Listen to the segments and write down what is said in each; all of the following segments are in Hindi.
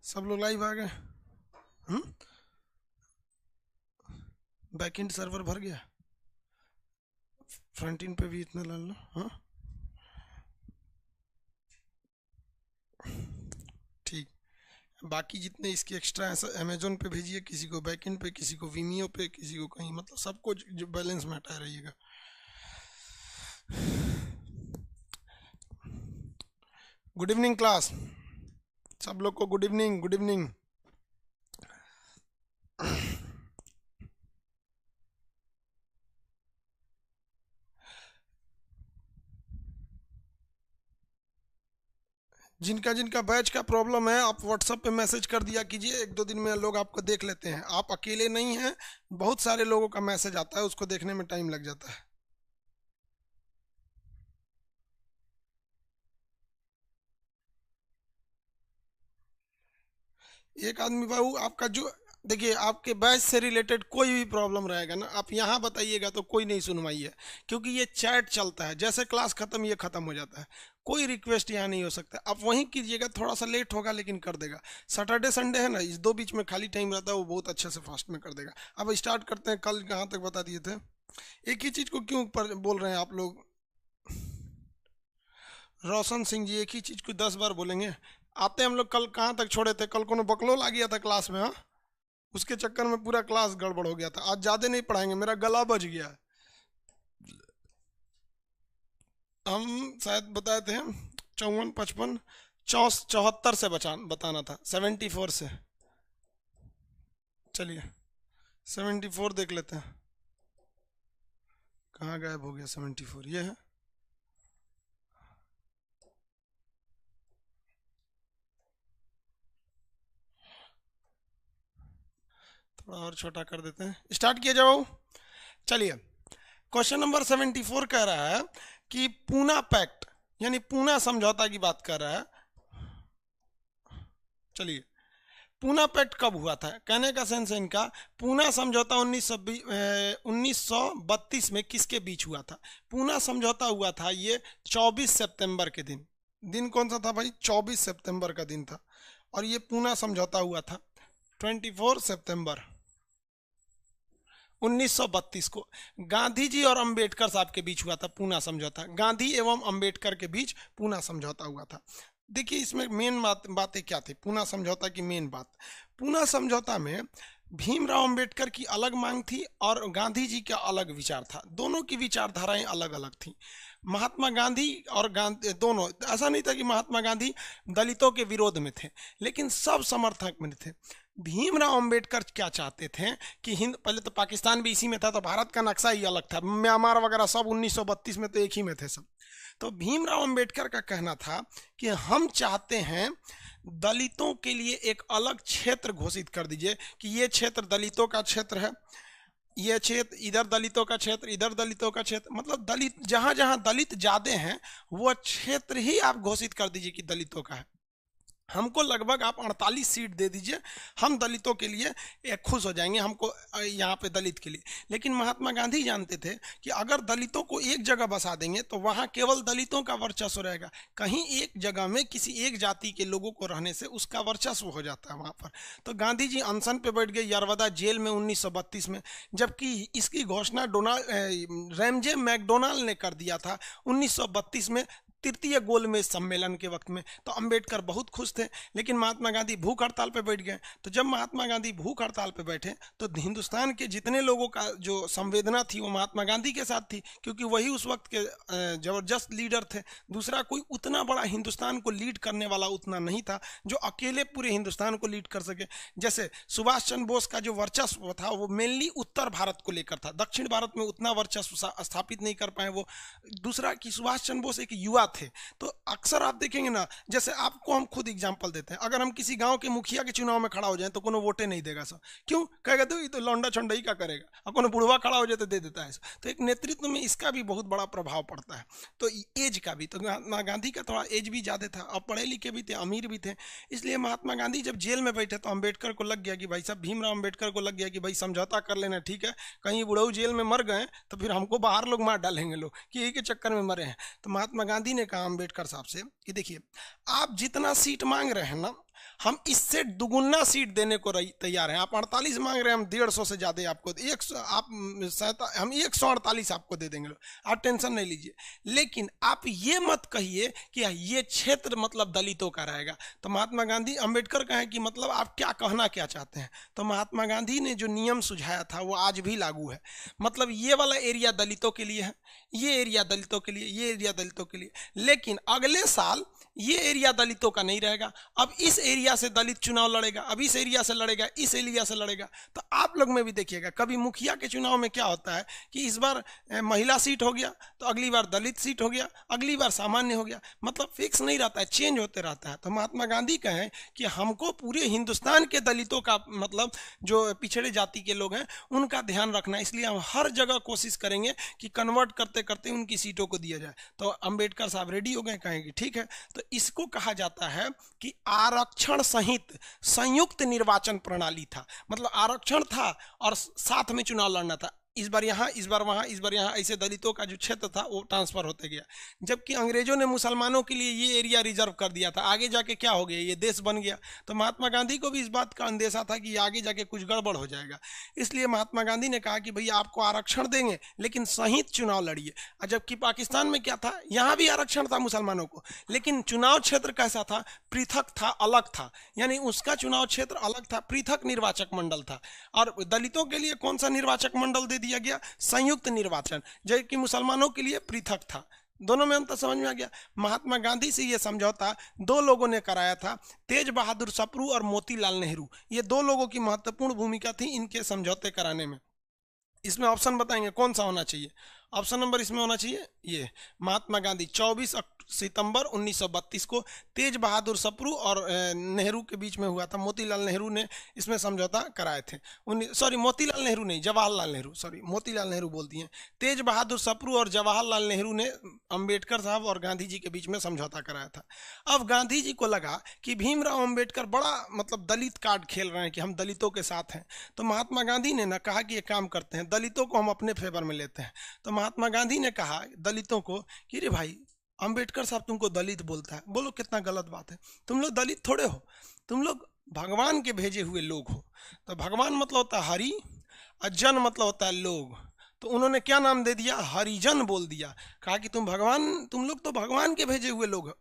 सब लोग लाइव आ गए। बैकएंड सर्वर भर गया, फ्रंट एंड पे भी इतना ला लो। हाँ ठीक, बाकी जितने इसके एक्स्ट्रा ऐसा अमेजोन पे भेजिए, किसी को बैकएंड पे, किसी को विमियो पे, किसी को कहीं, मतलब सबको जो बैलेंस में हटा रहिएगा। गुड इवनिंग क्लास, सब लोग को गुड इवनिंग, गुड इवनिंग। जिनका जिनका बैच का प्रॉब्लम है आप व्हाट्सएप पे मैसेज कर दिया कीजिए, एक दो दिन में लोग आपको देख लेते हैं। आप अकेले नहीं हैं, बहुत सारे लोगों का मैसेज आता है, उसको देखने में टाइम लग जाता है। एक आदमी बाबू आपका जो, देखिए आपके बैच से रिलेटेड कोई भी प्रॉब्लम रहेगा ना, आप यहाँ बताइएगा तो कोई नहीं सुनवाई है, क्योंकि ये चैट चलता है, जैसे क्लास खत्म ये खत्म हो जाता है, कोई रिक्वेस्ट यहाँ नहीं हो सकता। आप वहीं कीजिएगा, थोड़ा सा लेट होगा लेकिन कर देगा। सैटरडे संडे है ना, इस दो बीच में खाली टाइम रहता है, वो बहुत अच्छे से फास्ट में कर देगा। अब स्टार्ट करते हैं। कल कहाँ तक बता दिए थे? एक ही चीज़ को क्यों पर बोल रहे हैं आप लोग? रोशन सिंह जी एक ही चीज़ को 10 बार बोलेंगे? आते हम लोग कल कहाँ तक छोड़े थे? कल को बकलोल आ गया था क्लास में, हाँ, उसके चक्कर में पूरा क्लास गड़बड़ हो गया था। आज ज़्यादा नहीं पढ़ाएंगे, मेरा गला बज गया है। हम शायद बताए थे 54, 55, 74 से बताना था, 74 से। चलिए 74 देख लेते हैं, कहाँ गायब हो गया 74? ये है। थोड़ा और छोटा कर देते हैं, स्टार्ट किया जाओ। चलिए क्वेश्चन नंबर 74 कह रहा है कि पूना पैक्ट यानी पूना समझौता की बात कर रहा है। चलिए पूना पैक्ट कब हुआ था? कहने का सेंस है इनका, पूना समझौता 1932 में किसके बीच हुआ था? पूना समझौता हुआ था ये 24 सितंबर के दिन। दिन कौन सा था भाई? 24 सितंबर का दिन था। और ये पूना समझौता हुआ था 24 सितंबर 1932 को। गांधी जी और अंबेडकर साहब के बीच हुआ था पूना समझौता। गांधी एवं अंबेडकर के बीच पूना समझौता हुआ था। देखिए इसमें मेन बातें क्या थी पूना समझौता की? मेन बात, पूना समझौता में भीमराव अंबेडकर की अलग मांग थी और गांधी जी का अलग विचार था। दोनों की विचारधाराएं अलग अलग थी। महात्मा गांधी और गांधी दोनों, ऐसा नहीं था कि महात्मा गांधी दलितों के विरोध में थे, लेकिन सब समर्थक में थे। भीमराव अंबेडकर क्या चाहते थे कि हिंद, पहले तो पाकिस्तान भी इसी में था, तो भारत का नक्शा ही अलग था, म्यांमार वगैरह सब 1932 में तो एक ही में थे सब। तो भीमराव अंबेडकर का कहना था कि हम चाहते हैं दलितों के लिए एक अलग क्षेत्र घोषित कर दीजिए कि ये क्षेत्र दलितों का क्षेत्र है, ये क्षेत्र इधर दलितों का क्षेत्र, इधर दलितों का क्षेत्र, मतलब दलित जहां जहां दलित ज्यादा हैं वो क्षेत्र ही आप घोषित कर दीजिए कि दलितों का है। हमको लगभग आप 48 सीट दे दीजिए, हम दलितों के लिए खुश हो जाएंगे, हमको यहाँ पे दलित के लिए। लेकिन महात्मा गांधी जानते थे कि अगर दलितों को एक जगह बसा देंगे तो वहाँ केवल दलितों का वर्चस्व रहेगा, कहीं एक जगह में किसी एक जाति के लोगों को रहने से उसका वर्चस्व हो जाता है वहाँ पर। तो गांधी जी अनशन पे बैठ गए यरवदा जेल में 1932 में, जबकि इसकी घोषणा रैमजे मैकडोनाल्ड ने कर दिया था 1932 में, तृतीय गोलमेज सम्मेलन के वक्त में। तो अंबेडकर बहुत खुश थे, लेकिन महात्मा गांधी भूख हड़ताल पर बैठ गए। तो जब महात्मा गांधी भूख हड़ताल पर बैठे तो हिंदुस्तान के जितने लोगों का जो संवेदना थी वो महात्मा गांधी के साथ थी, क्योंकि वही उस वक्त के जबरदस्त लीडर थे। दूसरा कोई उतना बड़ा हिंदुस्तान को लीड करने वाला उतना नहीं था जो अकेले पूरे हिंदुस्तान को लीड कर सके। जैसे सुभाष चंद्र बोस का जो वर्चस्व था वो मेनली उत्तर भारत को लेकर था, दक्षिण भारत में उतना वर्चस्व स्थापित नहीं कर पाए वो। दूसरा कि सुभाष चंद्र बोस एक युवा थे। तो अक्सर आप देखेंगे ना, जैसे आपको हम खुद एग्जांपल देते हैं, अगर हम किसी गांव के मुखिया के चुनाव में खड़ा हो जाए तो कोनो वोटे नहीं देगा सब। क्यों? कहेगा तो ये तो लौंडा छोंडा ही का करेगा, और कोनो बुढ़वा खड़ा हो जाए तो दे देता है। तो एक नेतृत्व में इसका भी बहुत बड़ा प्रभाव पड़ता है। तो एज का भी, तो महात्मा गांधी का थोड़ा एज भी ज़्यादा था और पढ़े लिखे भी थे, अमीर भी थे। इसलिए महात्मा गांधी जब जेल में बैठे तो अम्बेडकर को लग गया कि भाई साहब, भीमराव अम्बेडकर को लग गया कि भाई समझौता कर लेना ठीक है, कहीं बुढ़ऊ जेल में मर गए तो फिर हमको बाहर लोग मार डालेंगे लोग कि यही के चक्कर में मरे हैं। तो महात्मा गांधी ने कहा अम्बेडकर साहब से कि देखिए आप जितना सीट मांग रहे हैं ना, हम इससे दुगुना सीट देने को तैयार हैं। आप 48 मांग रहे हैं, हम 150 से ज़्यादा आपको 100, हम 148 आपको दे देंगे, आप टेंशन नहीं लीजिए। लेकिन आप ये मत कहिए कि ये क्षेत्र मतलब दलितों का रहेगा। तो महात्मा गांधी, अम्बेडकर कहें कि मतलब आप क्या कहना क्या चाहते हैं। तो महात्मा गांधी ने जो नियम सुझाया था वो आज भी लागू है। मतलब ये वाला एरिया दलितों के लिए है, ये एरिया दलितों के लिए, ये एरिया दलितों के लिए। लेकिन अगले साल ये एरिया दलितों का नहीं रहेगा। अब इस एरिया से दलित चुनाव लड़ेगा, अब इस एरिया से लड़ेगा, इस एरिया से लड़ेगा। तो आप लोग में भी देखिएगा, कभी मुखिया के चुनाव में क्या होता है कि इस बार महिला सीट हो गया, तो अगली बार दलित सीट हो गया, अगली बार सामान्य हो गया। मतलब फिक्स नहीं रहता है, चेंज होते रहता है। तो महात्मा गांधी कहें कि हमको पूरे हिंदुस्तान के दलितों का, मतलब जो पिछड़े जाति के लोग हैं उनका ध्यान रखना है, इसलिए हम हर जगह कोशिश करेंगे कि कन्वर्ट करते करते उनकी सीटों को दिया जाए। तो अम्बेडकर साहब रेडी हो गए, कहेंगे ठीक है। तो इसको कहा जाता है कि आरक्षण सहित संयुक्त निर्वाचन प्रणाली था। मतलब आरक्षण था और साथ में चुनाव लड़ना था। इस बार यहाँ, इस बार वहाँ, इस बार यहाँ, ऐसे दलितों का जो क्षेत्र था वो ट्रांसफर होते गया। जबकि अंग्रेजों ने मुसलमानों के लिए ये एरिया रिजर्व कर दिया था। आगे जाके क्या हो गया, ये देश बन गया। तो महात्मा गांधी को भी इस बात का अंदेशा था कि आगे जाके कुछ गड़बड़ हो जाएगा। इसलिए महात्मा गांधी ने कहा कि भैया आपको आरक्षण देंगे लेकिन संहित चुनाव लड़िए। जबकि पाकिस्तान में क्या था, यहाँ भी आरक्षण था मुसलमानों को, लेकिन चुनाव क्षेत्र कैसा था, पृथक था, अलग था। यानी उसका चुनाव क्षेत्र अलग था, पृथक निर्वाचक मंडल था। और दलितों के लिए कौन सा निर्वाचक मंडल दे दिया गया, संयुक्त निर्वाचन, जबकि मुसलमानों के लिए पृथक था। दोनों में अंतर समझ में आ गया। महात्मा गांधी से यह समझौता दो लोगों ने कराया था, तेज बहादुर सप्रू और मोतीलाल नेहरू। ये दो लोगों की महत्वपूर्ण भूमिका थी इनके समझौते कराने में। इसमें ऑप्शन बताएंगे कौन सा होना चाहिए। ऑप्शन नंबर इसमें होना चाहिए ये, महात्मा गांधी 24 सितंबर 1932 को तेज बहादुर सप्रू और नेहरू के बीच में हुआ था। मोतीलाल नेहरू ने इसमें समझौता कराए थे। मोतीलाल नेहरू नहीं, जवाहरलाल नेहरू, मोतीलाल नेहरू बोल दिए। तेज बहादुर सप्रू और जवाहरलाल नेहरू ने अम्बेडकर साहब और गांधी जी के बीच में समझौता कराया था। अब गांधी जी को लगा कि भीमराव अम्बेडकर बड़ा मतलब दलित कार्ड खेल रहे हैं कि हम दलितों के साथ हैं। तो महात्मा गांधी ने ना कहा कि ये काम करते हैं, दलितों को हम अपने फेवर में लेते हैं। तो महात्मा गांधी ने कहा दलितों को कि रे भाई, अंबेडकर साहब तुमको दलित बोलता है, बोलो कितना गलत बात है। तुम लोग दलित थोड़े हो, तुम लोग भगवान के भेजे हुए लोग हो। तो भगवान मतलब होता है हरि और जन मतलब होता है लोग। तो उन्होंने क्या नाम दे दिया, हरिजन बोल दिया। कहा कि तुम लोग तो भगवान के भेजे हुए लोग हो,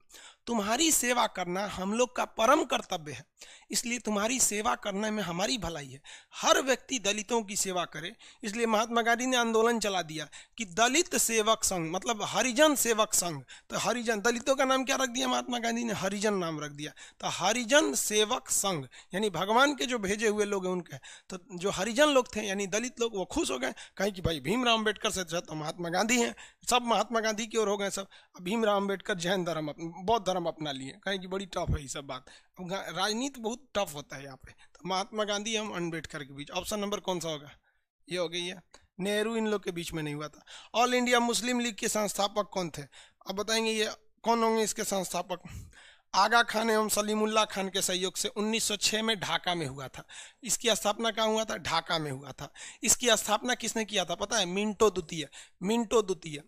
तुम्हारी सेवा करना हम लोग का परम कर्तव्य है, इसलिए तुम्हारी सेवा करने में हमारी भलाई है। हर व्यक्ति दलितों की सेवा करे। इसलिए महात्मा गांधी ने आंदोलन चला दिया कि दलित सेवक संघ, मतलब हरिजन सेवक संघ। तो हरिजन, दलितों का नाम क्या रख दिया महात्मा गांधी ने, हरिजन नाम रख दिया। तो हरिजन सेवक संघ यानी भगवान के जो भेजे हुए लोग हैं उनके। तो जो हरिजन लोग थे यानी दलित लोग, वो खुश हो गए, कहें कि भाई भीमराव अम्बेडकर से तो महात्मा गांधी हैं, सब महात्मा गांधी की ओर हो गए सब। भीमराव अम्बेडकर जैन धर्म, बौद्ध धर्म अपना लिए, कहें कि बड़ी टफ है ये सब बात। राजनीति बहुत टफ होता है यहाँ पे। तो महात्मा गांधी हम अम्बेडकर के बीच। ऑप्शन नंबर कौन सा होगा, ये हो गई है। नेहरू इन लोग के बीच में नहीं हुआ था। ऑल इंडिया मुस्लिम लीग के संस्थापक कौन थे, अब बताएंगे ये कौन होंगे इसके संस्थापक। आगा खान एवं सलीमुल्लाह खान के सहयोग से 1906 में ढाका में हुआ था। इसकी स्थापना कहाँ हुआ था, ढाका में हुआ था। इसकी स्थापना किसने किया था पता है, मिंटो द्वितीय।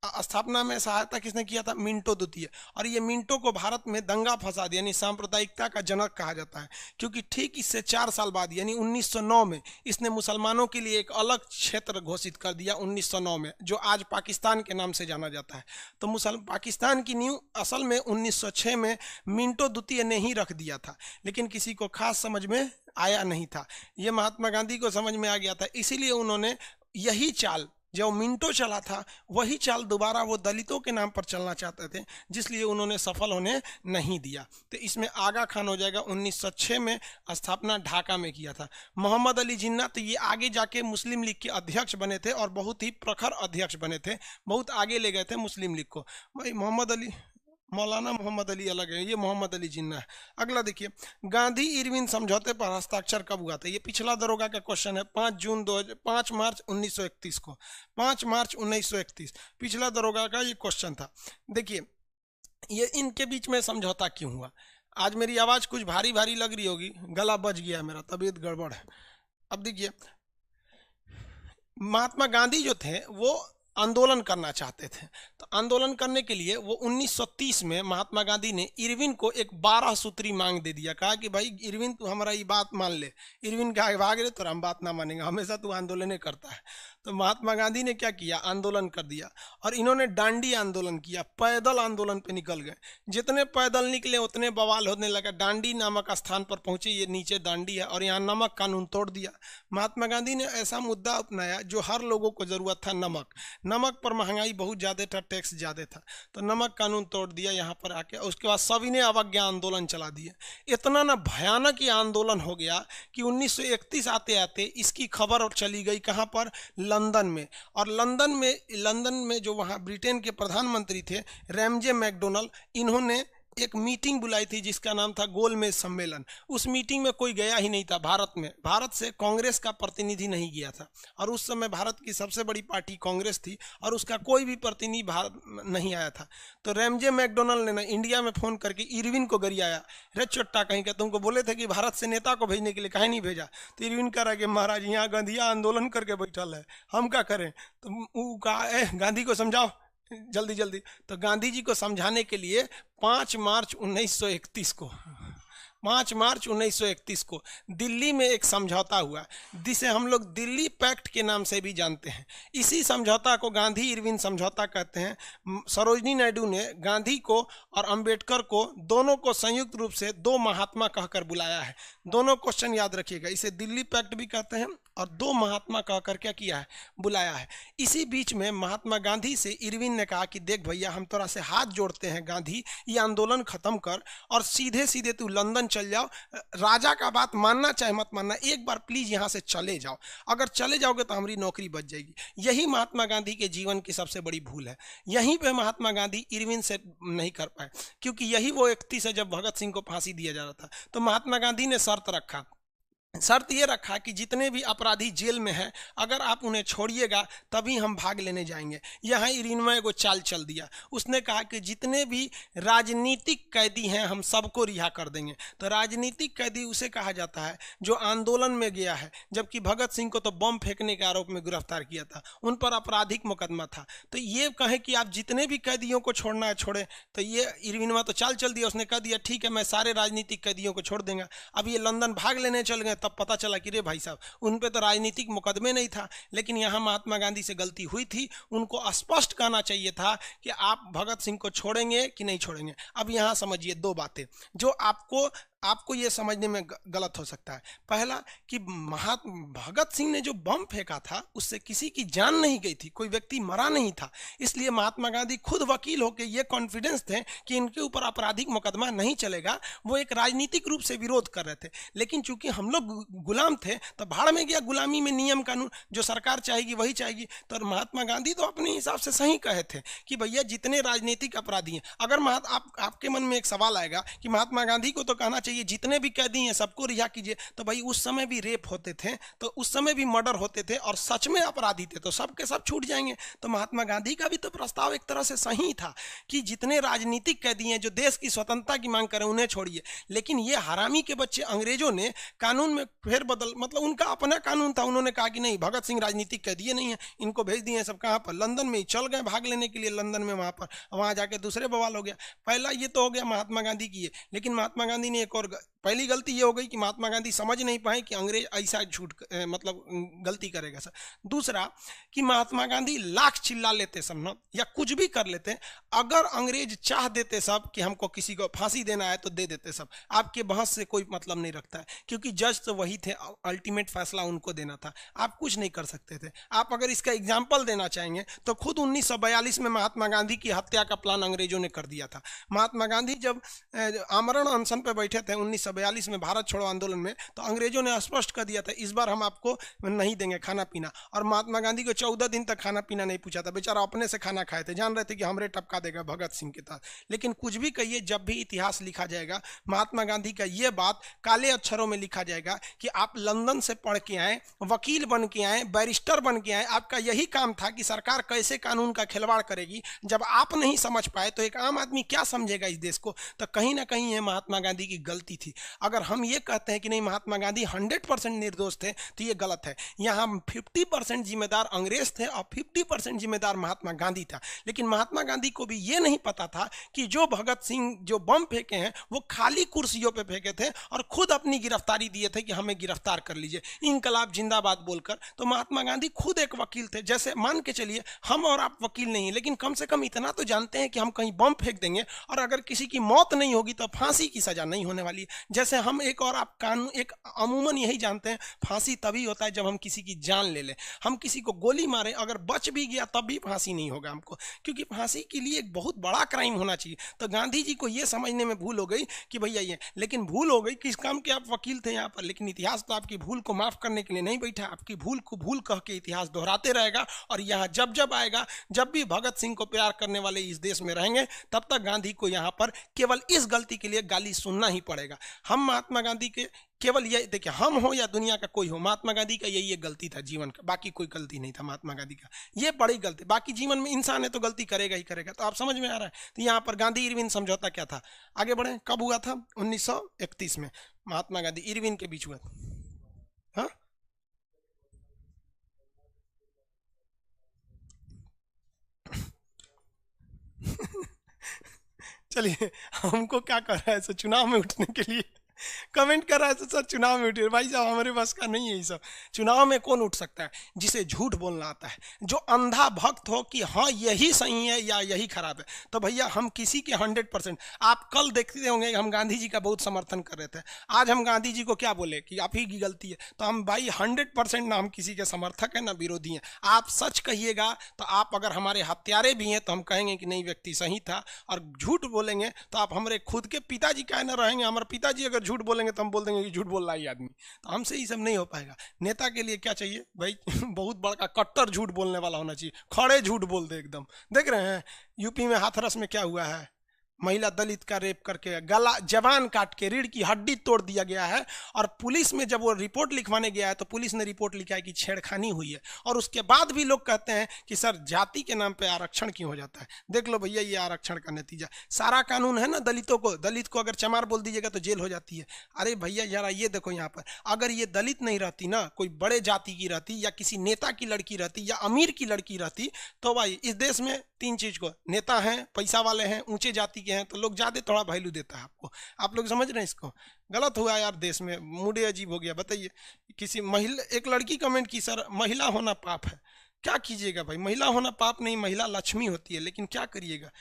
स्थापना में सहायता किसने किया था, मिंटो द्वितीय। और ये मिंटो को भारत में दंगा फसाद यानी सांप्रदायिकता का जनक कहा जाता है, क्योंकि ठीक इससे 4 साल बाद यानी 1909 में इसने मुसलमानों के लिए एक अलग क्षेत्र घोषित कर दिया 1909 में, जो आज पाकिस्तान के नाम से जाना जाता है। तो पाकिस्तान की नींव असल में 1906 में मिंटो द्वितीय ने ही रख दिया था, लेकिन किसी को खास समझ में आया नहीं था। ये महात्मा गांधी को समझ में आ गया था, इसीलिए उन्होंने यही चाल, जो मिंटो चला था वही चाल दोबारा वो दलितों के नाम पर चलना चाहते थे, जिसलिए उन्होंने सफल होने नहीं दिया। तो इसमें आगा खान हो जाएगा। 1906 में स्थापना ढाका में किया था। मोहम्मद अली जिन्ना, तो ये आगे जाके मुस्लिम लीग के अध्यक्ष बने थे और बहुत ही प्रखर अध्यक्ष बने थे, बहुत आगे ले गए थे मुस्लिम लीग को। भाई मौलाना मोहम्मद अली अलग है, ये मोहम्मद अली जिन्ना है। अगला देखिए, गांधी इरविन समझौते पर हस्ताक्षर कब हुआ था, ये पिछला दरोगा का क्वेश्चन है। 5 मार्च 1931 को, 5 मार्च 1931 पिछला दरोगा का ये क्वेश्चन था। देखिए ये इनके बीच में समझौता क्यों हुआ। आज मेरी आवाज़ कुछ भारी भारी लग रही होगी, गला बज गया है मेरा, तबीयत गड़बड़ है। अब देखिए, महात्मा गांधी जो थे वो आंदोलन करना चाहते थे। तो आंदोलन करने के लिए वो 1930 में महात्मा गांधी ने इरविन को एक 12 सूत्री मांग दे दिया। कहा कि भाई इरविन तू हमारा ये बात मान ले। इरविन के आगे भाग रहे तो हम बात ना मानेंगे, हमेशा तू आंदोलन करता है। तो महात्मा गांधी ने क्या किया, आंदोलन कर दिया। और इन्होंने डांडी आंदोलन किया, पैदल आंदोलन पे निकल गए। जितने पैदल निकले उतने बवाल होने लगा। डांडी नामक स्थान पर पहुंचे, ये नीचे डांडी है, और यहाँ नमक कानून तोड़ दिया। महात्मा गांधी ने ऐसा मुद्दा अपनाया जो हर लोगों को जरूरत था, नमक। नमक पर महंगाई बहुत ज़्यादा था, टैक्स ज़्यादा था, तो नमक कानून तोड़ दिया यहाँ पर आके। उसके बाद सभी ने अवज्ञा आंदोलन चला दिया। इतना ना भयानक ये आंदोलन हो गया कि 1931 आते आते इसकी खबर चली गई कहाँ पर, लंदन में। और लंदन में जो वहाँ ब्रिटेन के प्रधानमंत्री थे रैमजे मैकडोनल्ड, इन्होंने एक मीटिंग बुलाई थी जिसका नाम था गोलमेज सम्मेलन। उस मीटिंग में कोई गया ही नहीं था भारत में, भारत से कांग्रेस का प्रतिनिधि नहीं गया था। और उस समय भारत की सबसे बड़ी पार्टी कांग्रेस थी और उसका कोई भी प्रतिनिधि भारत नहीं आया था। तो रैमजे मैकडोनल्ड ने ना इंडिया में फ़ोन करके इरविन को गरियाया, रे चोट्टा कहीं का, तुमको बोले थे कि भारत से नेता को भेजने के लिए काहे नहीं भेजा। तो इरविन कह रहा है कि महाराज यहाँ गांधिया आंदोलन करके बैठल है, हम क्या करें। तो वो कहा गांधी को समझाओ जल्दी जल्दी। तो गांधी जी को समझाने के लिए 5 मार्च 1931 को दिल्ली में एक समझौता हुआ, जिसे हम लोग दिल्ली पैक्ट के नाम से भी जानते हैं। इसी समझौता को गांधी इरविन समझौता कहते हैं। सरोजनी नायडू ने गांधी को और अंबेडकर को दोनों को संयुक्त रूप से 2 महात्मा कहकर बुलाया है। दोनों क्वेश्चन याद रखिएगा, इसे दिल्ली पैक्ट भी कहते हैं और 2 महात्मा कहकर क्या किया है, बुलाया है। इसी बीच में महात्मा गांधी से इरविन ने कहा कि देख भैया, हम तोरा से हाथ जोड़ते हैं गांधी, ये आंदोलन खत्म कर और सीधे सीधे तू लंदन चल जाओ। राजा का बात मानना चाहे मत मानना, एक बार प्लीज यहाँ से चले जाओ। अगर चले जाओगे तो हमारी नौकरी बच जाएगी। यही महात्मा गांधी के जीवन की सबसे बड़ी भूल है। यहीं पे महात्मा गांधी इरविन से नहीं कर पाए, क्योंकि यही वो 31 है जब भगत सिंह को फांसी दिया जा रहा था। तो महात्मा गांधी ने शर्त ये रखा कि जितने भी अपराधी जेल में हैं, अगर आप उन्हें छोड़िएगा तभी हम भाग लेने जाएंगे। यहाँ इरविन को चाल चल दिया। उसने कहा कि जितने भी राजनीतिक कैदी हैं हम सबको रिहा कर देंगे। तो राजनीतिक कैदी उसे कहा जाता है जो आंदोलन में गया है, जबकि भगत सिंह को तो बम फेंकने के आरोप में गिरफ्तार किया था, उन पर आपराधिक मुकदमा था। तो ये कहे कि आप जितने भी कैदियों को छोड़ना है छोड़े, तो ये इरविन तो चाल चल दिया। उसने कह दिया ठीक है, मैं सारे राजनीतिक कैदियों को छोड़ देंगे। अब ये लंदन भाग लेने चल गए, तब पता चला कि रे भाई साहब, उन पे तो राजनीतिक मुकदमे नहीं था। लेकिन यहाँ महात्मा गांधी से गलती हुई थी। उनको स्पष्ट कहना चाहिए था कि आप भगत सिंह को छोड़ेंगे कि नहीं छोड़ेंगे। अब यहाँ समझिए 2 बातें जो आपको ये समझने में गलत हो सकता है। पहला कि भगत सिंह ने जो बम फेंका था उससे किसी की जान नहीं गई थी, कोई व्यक्ति मरा नहीं था। इसलिए महात्मा गांधी खुद वकील होकर ये कॉन्फिडेंस थे कि इनके ऊपर आपराधिक मुकदमा नहीं चलेगा। वो एक राजनीतिक रूप से विरोध कर रहे थे। लेकिन चूंकि हम लोग गुलाम थे तो भाड़ में गया गुलामी में, नियम कानून जो सरकार चाहेगी वही चाहेगी। तो महात्मा गांधी तो अपने हिसाब से सही कहे थे कि भैया जितने राजनीतिक अपराधी हैं, अगर आपके मन में एक सवाल आएगा कि महात्मा गांधी को तो कहना चाहिए जितने भी कैदी हैं सबको रिहा कीजिए, तो भाई उस समय भी रेप होते थे, तो उस समय भी मर्डर होते थे और सच में अपराधी थे, तो सब के सब छूट जाएंगे। तो महात्मा गांधी का भी तो प्रस्ताव एक तरह से सही था कि जितने राजनीतिक कैदी हैं जो देश की स्वतंत्रता की मांग करें उन्हें छोड़िए। लेकिन ये हरामी के बच्चे अंग्रेजों ने कानून में फेरबदल, मतलब उनका अपना कानून था, उन्होंने कहा कि नहीं, भगत सिंह राजनीतिक कैदी नहीं है, इनको भेज दिए। सब कहाँ पर, लंदन में ही चल गए भाग लेने के लिए। लंदन में वहाँ जाके दूसरे बवाल हो गया। पहला ये तो हो गया महात्मा गांधी की। लेकिन महात्मा गांधी ने एक और पहली गलती ये हो गई कि महात्मा गांधी समझ नहीं पाए कि अंग्रेज ऐसा गलती करेगा सर। दूसरा कि महात्मा गांधी लाख चिल्ला लेते सब ना, या कुछ भी कर लेते, अगर अंग्रेज चाह देते सब कि हमको किसी को फांसी देना है तो दे देते सब। आपके बहस से कोई मतलब नहीं रखता है, क्योंकि जज तो वही थे, अल्टीमेट फैसला उनको देना था, आप कुछ नहीं कर सकते थे। आप अगर इसका एग्जाम्पल देना चाहेंगे तो खुद 1942 में महात्मा गांधी की हत्या का प्लान अंग्रेजों ने कर दिया था। महात्मा गांधी जब आमरण अनशन पर बैठे थे 1942 में भारत छोड़ो आंदोलन में, तो अंग्रेजों ने स्पष्ट कर दिया था इस बार हम आपको नहीं देंगे खाना पीना। और महात्मा गांधी को 14 दिन तक खाना पीना नहीं पूछा था, बेचारा अपने से खाना खाए थे, जान रहे थे कि हमरे टपका देगा भगत सिंह के तहत। लेकिन कुछ भी कहिए, जब भी इतिहास लिखा जाएगा महात्मा गांधी का ये बात काले अक्षरों में लिखा जाएगा कि आप लंदन से पढ़ के आए, वकील बन के आए, बैरिस्टर बन के आए, आपका यही काम था कि सरकार कैसे कानून का खिलवाड़ करेगी। जब आप नहीं समझ पाए तो एक आम आदमी क्या समझेगा इस देश को। तो कहीं ना कहीं ये महात्मा गांधी की गलती थी। अगर हम ये कहते हैं कि नहीं महात्मा गांधी 100% निर्दोष थे तो ये गलत है। यहाँ 50% जिम्मेदार अंग्रेज थे और 50% जिम्मेदार महात्मा गांधी था। लेकिन महात्मा गांधी को भी ये नहीं पता था कि जो भगत सिंह जो बम फेंके हैं वो खाली कुर्सियों पे फेंके थे और खुद अपनी गिरफ्तारी दिए थे कि हमें गिरफ्तार कर लीजिए, इनकलाब जिंदाबाद बोलकर। तो महात्मा गांधी खुद एक वकील थे। जैसे मान के चलिए हम और आप वकील नहीं है, लेकिन कम से कम इतना तो जानते हैं कि हम कहीं बम फेंक देंगे और अगर किसी की मौत नहीं होगी तो फांसी की सजा नहीं होने वाली है। जैसे हम एक और आप कानून एक अमूमन यही जानते हैं, फांसी तभी होता है जब हम किसी की जान ले लें। हम किसी को गोली मारे अगर बच भी गया तब भी फांसी नहीं होगा हमको, क्योंकि फांसी के लिए एक बहुत बड़ा क्राइम होना चाहिए। तो गांधी जी को यह समझने में भूल हो गई कि भैया ये, लेकिन भूल हो गई किस काम के, आप वकील थे यहाँ पर, लेकिन इतिहास तो आपकी भूल को माफ करने के लिए नहीं बैठा। आपकी भूल को भूल कह के इतिहास दोहराते रहेगा और यहाँ जब जब आएगा, जब भी भगत सिंह को प्यार करने वाले इस देश में रहेंगे तब तक गांधी को यहाँ पर केवल इस गलती के लिए गाली सुनना ही पड़ेगा। हम महात्मा गांधी के केवल ये देखिए, हम हो या दुनिया का कोई हो, महात्मा गांधी का यही एक गलती था जीवन का, बाकी कोई गलती नहीं था महात्मा गांधी का। ये बड़ी गलती, बाकी जीवन में इंसान है तो गलती करेगा ही करेगा। तो आप समझ में आ रहा है। तो यहाँ पर गांधी इरविन समझौता क्या था, आगे बढ़े, कब हुआ था? 1931 में महात्मा गांधी इरविन के बीच हुआ था। हाँ चलिए, हमको क्या कर रहा है सर चुनाव में उठने के लिए कमेंट कर रहा है तो सर चुनाव में उठिए। भाई साहब हमारे पास का नहीं है ये सब। चुनाव में कौन उठ सकता है? जिसे झूठ बोलना आता है, जो अंधा भक्त हो कि हाँ यही सही है या यही खराब है। तो भैया हम किसी के 100%, आप कल देखते होंगे हम गांधी जी का बहुत समर्थन कर रहे थे, आज हम गांधी जी को क्या बोले कि आप ही की गलती है। तो हम भाई 100% ना हम किसी के समर्थक हैं ना विरोधी हैं। आप सच कहिएगा तो आप अगर हमारे हत्यारे भी हैं तो हम कहेंगे कि नहीं व्यक्ति सही था, और झूठ बोलेंगे तो आप हमारे खुद के पिताजी का न रहेंगे। हमारे पिताजी अगर झूठ बोलेंगे तो हम बोल देंगे कि झूठ बोल रहा है आदमी। तो हमसे ये सब नहीं हो पाएगा। नेता के लिए क्या चाहिए भाई? बहुत बड़ा कट्टर झूठ बोलने वाला होना चाहिए, खड़े झूठ बोल दे एकदम। देख रहे हैं यूपी में हाथरस में क्या हुआ है, महिला दलित का रेप करके गला जवान काट के रीढ़ की हड्डी तोड़ दिया गया है। और पुलिस में जब वो रिपोर्ट लिखवाने गया है तो पुलिस ने रिपोर्ट लिखा है कि छेड़खानी हुई है, और उसके बाद भी लोग कहते हैं कि सर जाति के नाम पे आरक्षण क्यों हो जाता है। देख लो भैया ये आरक्षण का नतीजा। सारा कानून है ना, दलित को अगर चमार बोल दीजिएगा तो जेल हो जाती है। अरे भैया जरा ये देखो यहाँ पर, अगर ये दलित नहीं रहती ना, कोई बड़े जाति की रहती या किसी नेता की लड़की रहती या अमीर की लड़की रहती, तो भाई इस देश में तीन चीज को, नेता हैं, पैसा वाले हैं, ऊंचे जाति के हैं, तो लोग ज्यादा थोड़ा वैल्यू देता है आपको। आप लोग समझ रहे हैं इसको? गलत हुआ यार, देश में मूड अजीब हो गया। बताइए, किसी महिला, एक लड़की कमेंट की सर महिला होना पाप है। क्या कीजिएगा भाई, महिला होना पाप नहीं, महिला लक्ष्मी होती है, लेकिन क्या करिएगा,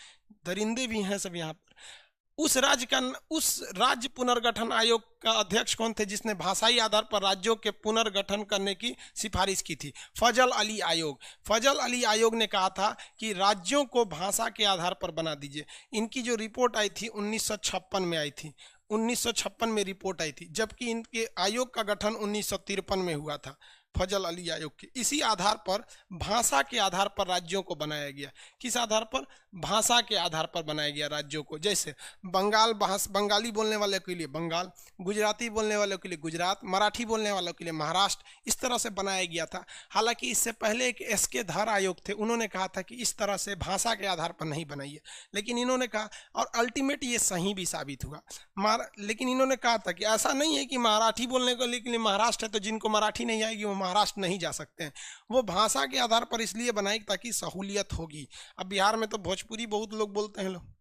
दरिंदे भी हैं सब यहाँ पर। उस राज्य पुनर्गठन आयोग का अध्यक्ष कौन थे जिसने भाषाई आधार पर राज्यों के पुनर्गठन करने की सिफारिश की थी? फजल अली आयोग। फजल अली आयोग ने कहा था कि राज्यों को भाषा के आधार पर बना दीजिए। इनकी जो रिपोर्ट आई थी 1956 में आई थी, 1956 में रिपोर्ट आई थी, जबकि इनके आयोग का गठन 1953 में हुआ था, फजल अली आयोग के। इसी आधार पर, भाषा के आधार पर राज्यों को बनाया गया। किस आधार पर? भाषा के आधार पर बनाया गया राज्यों को। जैसे बंगाली बोलने वाले के लिए बंगाल, गुजराती बोलने वालों के लिए गुजरात, मराठी बोलने वालों के लिए महाराष्ट्र, इस तरह से बनाया गया था। हालांकि इससे पहले एक एस.के. धर आयोग थे, उन्होंने कहा था कि इस तरह से भाषा के आधार पर नहीं बनाइए, लेकिन इन्होंने कहा, और अल्टीमेट ये सही भी साबित हुआ। लेकिन इन्होंने कहा था कि ऐसा नहीं है कि मराठी बोलने को लिए महाराष्ट्र है तो जिनको मराठी नहीं आएगी वो महाराष्ट्र नहीं जा सकते हैं। वो भाषा के आधार पर इसलिए बनाई ताकि सहूलियत होगी। अब बिहार में तो भोजपुरी बहुत लोग बोलते हैं, लोग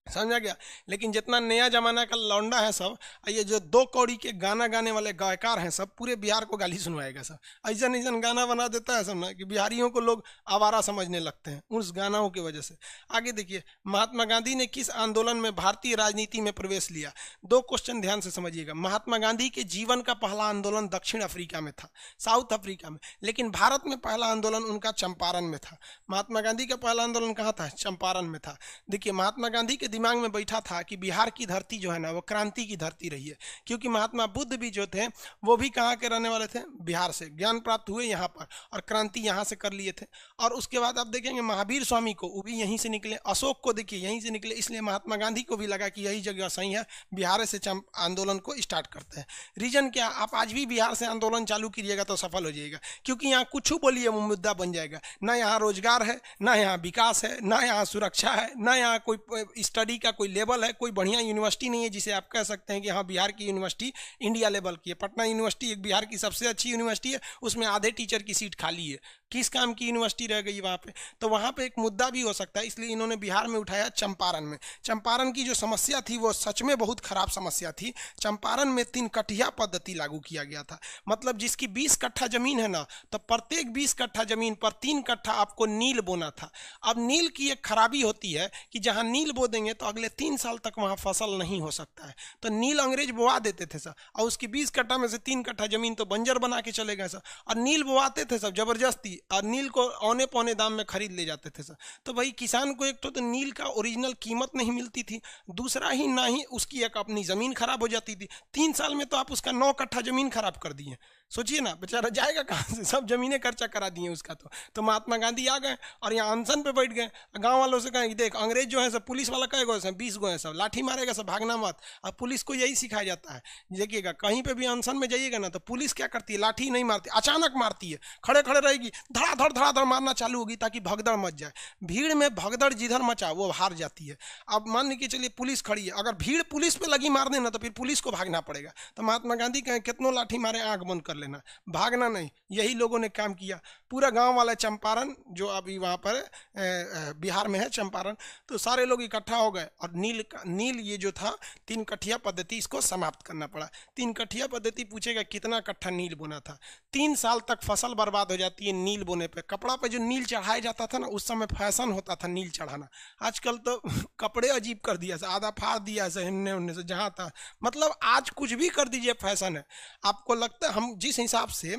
समझा गया। लेकिन जितना नया जमाना का लौंडा है सब, ये जो 2 कौड़ी के गाना गाने वाले गायकार हैं सब, पूरे बिहार को गाली सुनवाएगा सब। ऐसा ऐसा गाना बना देता है सब ना कि बिहारियों को लोग आवारा समझने लगते हैं उस गानाओं की वजह से। आगे देखिए, महात्मा गांधी ने किस आंदोलन में भारतीय राजनीति में प्रवेश लिया? 2 क्वेश्चन ध्यान से समझिएगा। महात्मा गांधी के जीवन का पहला आंदोलन दक्षिण अफ्रीका में था, साउथ अफ्रीका में, लेकिन भारत में पहला आंदोलन उनका चंपारण में था। महात्मा गांधी का पहला आंदोलन कहाँ था? चंपारण में था। देखिए, महात्मा गांधी के दिमाग में बैठा था कि बिहार की धरती जो है ना वो क्रांति की धरती रही है, क्योंकि महात्मा बुद्ध भी जो थे वो भी कहाँ के रहने वाले थे? बिहार से। ज्ञान प्राप्त हुए यहाँ पर और क्रांति यहाँ से कर लिए थे। और उसके बाद आप देखेंगे महावीर स्वामी को, वो भी यहीं से निकले, अशोक को देखिए यहीं से निकले, इसलिए महात्मा गांधी को भी लगा कि यही जगह सही है, बिहार से आंदोलन को स्टार्ट करते हैं। रीजन क्या? आप आज भी बिहार से आंदोलन चालू कीजिएगा तो सफल हो जाएगा, क्योंकि यहाँ कुछ बोलिए वो मुद्दा बन जाएगा। ना यहाँ रोजगार है, ना यहाँ विकास है, ना यहाँ सुरक्षा है, ना यहाँ कोई स्टडी स्टडी का कोई लेवल है, कोई बढ़िया यूनिवर्सिटी नहीं है जिसे आप कह सकते हैं कि हाँ बिहार की यूनिवर्सिटी इंडिया लेवल की है। पटना यूनिवर्सिटी एक बिहार की सबसे अच्छी यूनिवर्सिटी है, उसमें आधे टीचर की सीट खाली है, किस काम की यूनिवर्सिटी रह गई वहाँ पे? तो वहाँ पे एक मुद्दा भी हो सकता है, इसलिए इन्होंने बिहार में उठाया चंपारण में। चंपारण की जो समस्या थी वो सच में बहुत खराब समस्या थी। चंपारण में 3 कठिया पद्धति लागू किया गया था, मतलब जिसकी 20 कट्ठा जमीन है ना, तो प्रत्येक 20 कट्ठा जमीन पर 3 कट्ठा आपको नील बोना था। अब नील की एक खराबी होती है कि जहाँ नील बो देंगे तो अगले 3 साल तक वहाँ फसल नहीं हो सकता है, तो नील अंग्रेज बोआ देते थे सर, और उसकी 20 कट्ठा में से 3 कट्ठा जमीन तो बंजर बना के चले गए सर, और नील बोआते थे सब जबरदस्ती, और नील को औने पौने दाम में खरीद ले जाते थे सर। तो भाई किसान को एक तो नील का ओरिजिनल कीमत नहीं मिलती थी, दूसरा ही ना ही उसकी एक अपनी ज़मीन खराब हो जाती थी। 3 साल में तो आप उसका 9 कट्ठा ज़मीन खराब कर दिए, सोचिए ना बेचारा जाएगा कहाँ से, सब जमीनें खर्चा करा दिए उसका। तो महात्मा गांधी आ गए और यहाँ अनशन पे बैठ गए, गांव वालों से कहें कि देख अंग्रेज जो है सब पुलिस वाला कहे गो 20 गो है सब, लाठी मारेगा सब, भागना मत। अब पुलिस को यही सिखाया जाता है, देखिएगा कहीं पे भी अनशन में जाइएगा ना तो पुलिस क्या करती है, लाठी नहीं मारती, अचानक मारती है, खड़े खड़े रहेगी, धड़ाधड़ मारना चालू होगी ताकि भगदड़ मच जाए। भीड़ में भगदड़ जिधर मचा वो हार जाती है। अब मान के चलिए पुलिस खड़ी है, अगर भीड़ पुलिस पे लगी मारने ना तो फिर पुलिस को भागना पड़ेगा। तो महात्मा गांधी कहें कितनों लाठी मारे आंख बंद कर लेना, भागना नहीं। यही लोगों ने काम किया, पूरा गांव वाला चंपारण जो अभी वहाँ पर बिहार में है चंपारण, तो सारे लोग इकट्ठा हो गए और नील ये जो था 3 कट्ठिया पद्धति इसको समाप्त करना पड़ा। 3 कट्ठिया पद्धति पूछेगा कितना कट्ठा नील बोना था। 3 साल तक फसल बर्बाद हो जाती है नील बोने पे। कपड़ा पे जो नील चढ़ाया जाता था ना, उस समय फैशन होता था नील चढ़ाना, आजकल तो कपड़े अजीब कर दिया, आधा फाड़ दिया से हिन्ने उन्ने से जहाँ था, मतलब आज कुछ भी कर दीजिए फैशन है। आपको लगता है हम जिस हिसाब से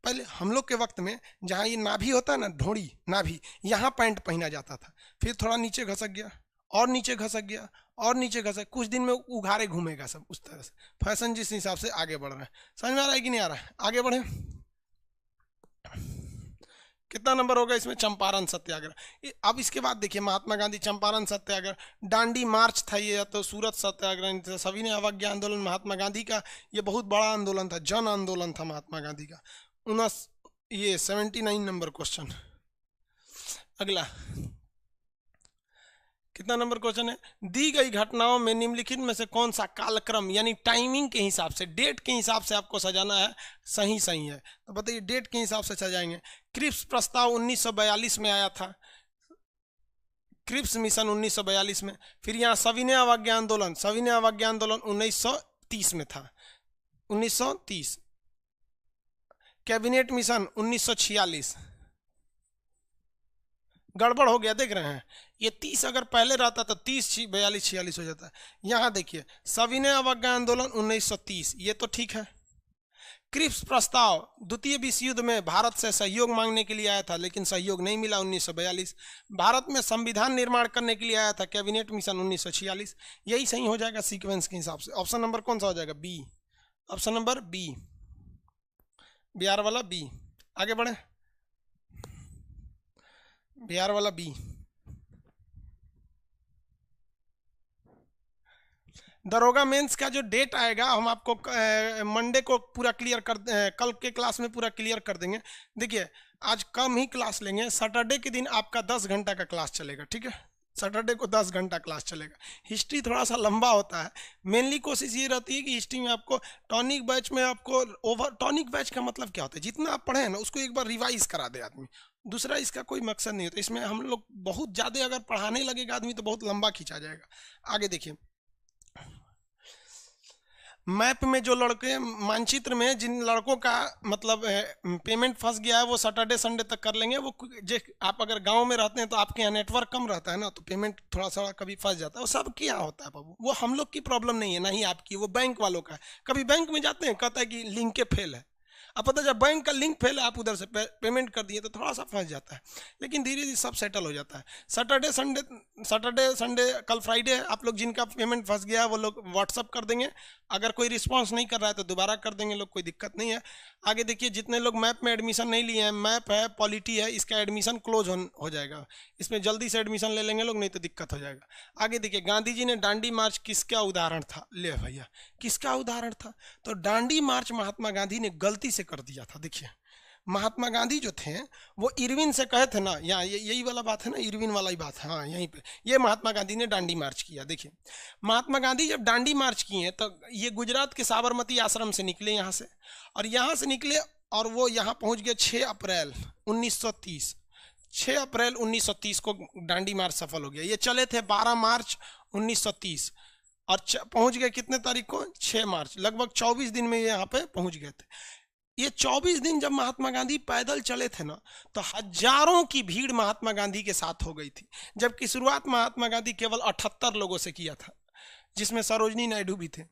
पहले हम लोग के वक्त में जहाँ ये नाभि होता है ना, ढोड़ी नाभि, यहाँ पैंट पहना जाता था, फिर थोड़ा नीचे घसक गया और नीचे घसक गया और नीचे घसक, कुछ दिन में उघारे घूमेगा सब, उस तरह से फैशन जिस हिसाब से आगे बढ़ रहा है। समझ में आ रहा है कि नहीं आ रहा है? आगे बढ़े। कितना नंबर होगा इसमें? चंपारण सत्याग्रह। अब इसके बाद देखिए महात्मा गांधी चंपारण सत्याग्रह, दांडी मार्च था ये, तो सूरत सत्याग्रह, सभी ने अवज्ञा आंदोलन, महात्मा गांधी का ये बहुत बड़ा आंदोलन था, जन आंदोलन था महात्मा गांधी का। 79 नंबर क्वेश्चन। अगला कितना नंबर क्वेश्चन है? दी गई घटनाओं में निम्नलिखित में से कौन सा कालक्रम यानी टाइमिंग के हिसाब से, डेट के हिसाब से आपको सजाना है, सही है? तो बताइए डेट के हिसाब से सजाएंगे। क्रिप्स प्रस्ताव 1942 में आया था, क्रिप्स मिशन 1942 में। फिर यहाँ सविनय अवज्ञा आंदोलन 1930 में था, 1930। Cabinet mission 1946। गड़बड़ हो गया, देख रहे हैं, ये 30 अगर पहले रहता तो 30 42 46 हो जाता है। यहाँ देखिए सविनय अवज्ञा आंदोलन 1930, ये तो ठीक है। क्रिप्स प्रस्ताव द्वितीय विश्व युद्ध में भारत से सहयोग मांगने के लिए आया था, लेकिन सहयोग नहीं मिला 1942। भारत में संविधान निर्माण करने के लिए आया था कैबिनेट मिशन 1946। यही सही हो जाएगा सीक्वेंस के हिसाब से। ऑप्शन नंबर कौन सा हो जाएगा? B, option number B, Bihar वाला बी। आगे बढ़े, बिहार वाला बी। दरोगा मेंस का जो डेट आएगा हम आपको मंडे को पूरा क्लियर कर, कल के क्लास में पूरा क्लियर कर देंगे। देखिए आज कम ही क्लास लेंगे, सैटरडे के दिन आपका 10 घंटा का क्लास चलेगा, ठीक है? सैटरडे को 10 घंटा क्लास चलेगा। हिस्ट्री थोड़ा सा लंबा होता है, मेनली कोशिश ये रहती है कि हिस्ट्री में आपको टॉनिक बैच में आपको टॉनिक बैच का मतलब क्या होता है, जितना आप पढ़े हैं ना उसको एक बार रिवाइज करा दे आदमी, दूसरा इसका कोई मकसद नहीं होता। इसमें हम लोग बहुत ज़्यादा अगर पढ़ाने लगेगा आदमी तो बहुत लंबा खींचा जाएगा। आगे देखिए, मैप में जो लड़के, मानचित्र में जिन लड़कों का मतलब पेमेंट फंस गया है वो सैटरडे संडे तक कर लेंगे। वो आप अगर गांव में रहते हैं तो आपके यहाँ नेटवर्क कम रहता है ना, तो पेमेंट थोड़ा सा कभी फंस जाता है। वो सब क्या होता है बाबू, वो हम लोग की प्रॉब्लम नहीं है, ना ही आपकी, वो बैंक वालों का है। कभी बैंक में जाते हैं कहता है कि लिंक के फेल है, अब पता जब बैंक का लिंक फेल है आप उधर से पेमेंट कर दिए तो थोड़ा सा फंस जाता है, लेकिन धीरे धीरे सब सेटल हो जाता है। सैटरडे संडे कल फ्राइडे है, आप लोग जिनका पेमेंट फंस गया है वो लोग व्हाट्सअप कर देंगे, अगर कोई रिस्पांस नहीं कर रहा है तो दोबारा कर देंगे लोग, कोई दिक्कत नहीं है। आगे देखिए, जितने लोग मैप में एडमिशन नहीं लिए हैं, मैप है, पॉलिटी है, इसका एडमिशन क्लोज हो जाएगा, इसमें जल्दी से एडमिशन ले लेंगे लोग, नहीं तो दिक्कत हो जाएगा। आगे देखिए, गांधी जी ने दांडी मार्च किसका उदाहरण था? ले भैया किसका उदाहरण था? तो दांडी मार्च महात्मा गांधी ने गलती से कर दिया था। देखिए महात्मा गांधी जो थे वो इरविन से कहे थे ना, यहाँ यही वाला बात है ना, इरविन वाला ही बात है, हाँ यहीं पे ये महात्मा गांधी ने दांडी मार्च किया। देखिए महात्मा गांधी जब दांडी मार्च किए तो ये गुजरात के साबरमती आश्रम से निकले यहाँ से, और यहाँ से निकले और वो यहाँ पहुँच गए 6 अप्रैल 1930। 6 अप्रैल 1930 को दांडी मार्च सफल हो गया। ये चले थे 12 मार्च 1930 और पहुंच गए कितने तारीख को, 6 मार्च। लगभग 24 दिन में ये यहाँ पे पहुंच गए थे। ये 24 दिन जब महात्मा गांधी पैदल चले थे ना, तो हजारों की भीड़ महात्मा गांधी के साथ हो गई थी। जबकि शुरुआत महात्मा गांधी केवल 78 लोगों से किया था, जिसमें सरोजनी नायडू भी थे।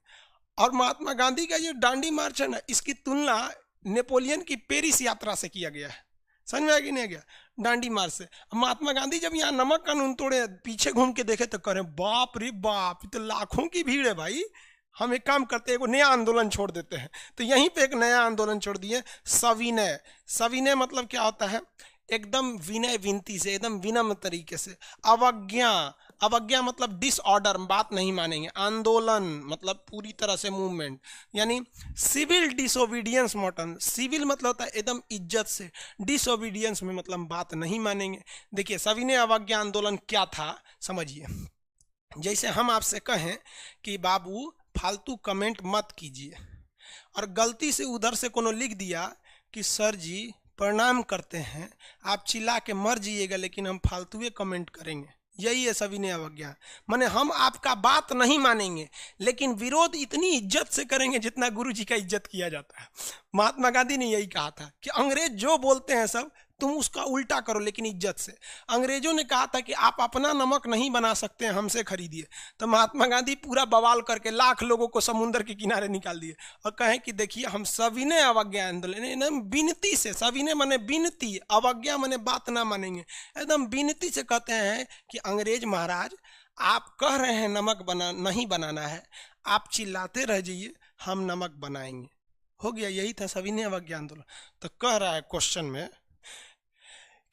और महात्मा गांधी का ये दांडी मार्च है ना, इसकी तुलना नेपोलियन की पेरिस यात्रा से किया गया है। समझ में आ कि नहीं गया, दांडी मार्च से। महात्मा गांधी जब यहाँ नमक कानून तोड़े, पीछे घूम के देखे तो करें बाप रे बाप, तो लाखों की भीड़ है भाई, हम एक काम करते हैं, एक नया आंदोलन छोड़ देते हैं। तो यहीं पे एक नया आंदोलन छोड़ दिए, सविनय। सविनय मतलब क्या होता है, एकदम विनय विनती से, एकदम विनम्र तरीके से। अवज्ञा, अवज्ञा मतलब डिसऑर्डर, बात नहीं मानेंगे। आंदोलन मतलब पूरी तरह से मूवमेंट, यानी सिविल डिसोबीडियंस मॉडर्न। सिविल मतलब होता है एकदम इज्जत से, डिसोबीडियंस में मतलब बात नहीं मानेंगे। देखिए सविनय अवज्ञा आंदोलन क्या था समझिए। जैसे हम आपसे कहें कि बाबू फालतू कमेंट मत कीजिए, और गलती से उधर से कोनो लिख दिया कि सर जी प्रणाम करते हैं, आप चिल्ला के मर जाइएगा लेकिन हम फालतू कमेंट करेंगे, यही है सविनय अवज्ञा। माने हम आपका बात नहीं मानेंगे लेकिन विरोध इतनी इज्जत से करेंगे जितना गुरु जी का इज्जत किया जाता है। महात्मा गांधी ने यही कहा था कि अंग्रेज जो बोलते हैं सब तुम उसका उल्टा करो लेकिन इज्जत से। अंग्रेजों ने कहा था कि आप अपना नमक नहीं बना सकते हैं, हमसे खरीदिए। तो महात्मा गांधी पूरा बवाल करके लाख लोगों को समुद्र के किनारे निकाल दिए और कहें कि देखिए हम सविनय अवज्ञा आंदोलन, एकदम विनती से, सविनय माने विनती, अवज्ञा माने बात ना मानेंगे, एकदम विनती से कहते हैं कि अंग्रेज महाराज आप कह रहे हैं नमक नहीं बनाना है, आप चिल्लाते रह जाइए, हम नमक बनाएंगे। हो गया, यही था सविनय अवज्ञा आंदोलन। तो कह रहा है क्वेश्चन में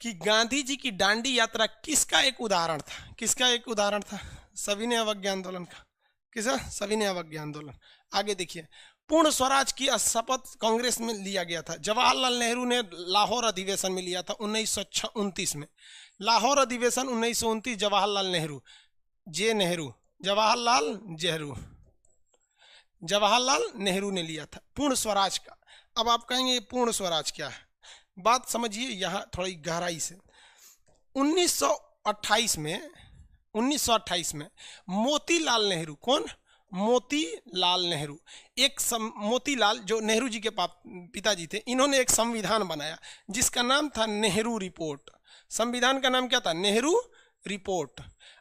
कि गांधी जी की दांडी यात्रा किसका एक उदाहरण था, किसका एक उदाहरण था, सविनय अवज्ञा आंदोलन का। किसा, सविनय अवज्ञा आंदोलन। आगे देखिए, पूर्ण स्वराज की शपथ कांग्रेस में लिया गया था। जवाहरलाल नेहरू ने लाहौर अधिवेशन में लिया था 1929 में। लाहौर अधिवेशन 1929, जवाहरलाल नेहरू, जे नेहरू, जवाहरलाल नेहरू ने लिया था पूर्ण स्वराज का। अब आप कहेंगे पूर्ण स्वराज क्या है, बात समझिए यहाँ थोड़ी गहराई से। 1928 में मोतीलाल नेहरू, कौन, मोतीलाल नेहरू, मोतीलाल जो नेहरू जी के पिताजी थे, इन्होंने एक संविधान बनाया जिसका नाम था नेहरू रिपोर्ट। संविधान का नाम क्या था, नेहरू रिपोर्ट।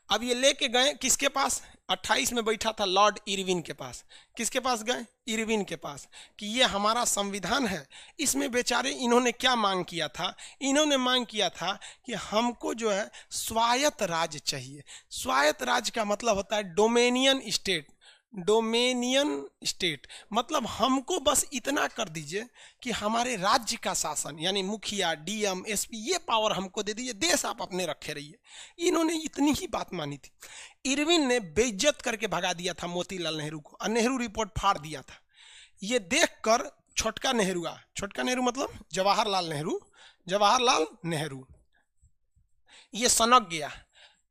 अब ये लेके गए किसके पास, 28 में बैठा था लॉर्ड इरविन के पास। किसके पास गए, इरविन के पास, कि ये हमारा संविधान है। इसमें बेचारे इन्होंने क्या मांग किया था, इन्होंने मांग किया था कि हमको जो है स्वायत्त राज्य चाहिए। स्वायत्त राज्य का मतलब होता है डोमेनियन स्टेट। डोमेनियन स्टेट मतलब हमको बस इतना कर दीजिए कि हमारे राज्य का शासन, यानी मुखिया, डीएम, एसपी, ये पावर हमको दे दीजिए, देश आप अपने रखे रहिए। इन्होंने इतनी ही बात मानी थी। इरविन ने बेइज्जत करके भगा दिया था मोतीलाल नेहरू को और नेहरू रिपोर्ट फाड़ दिया था। ये देखकर छोटका नेहरू मतलब जवाहरलाल नेहरू ये सनक गया।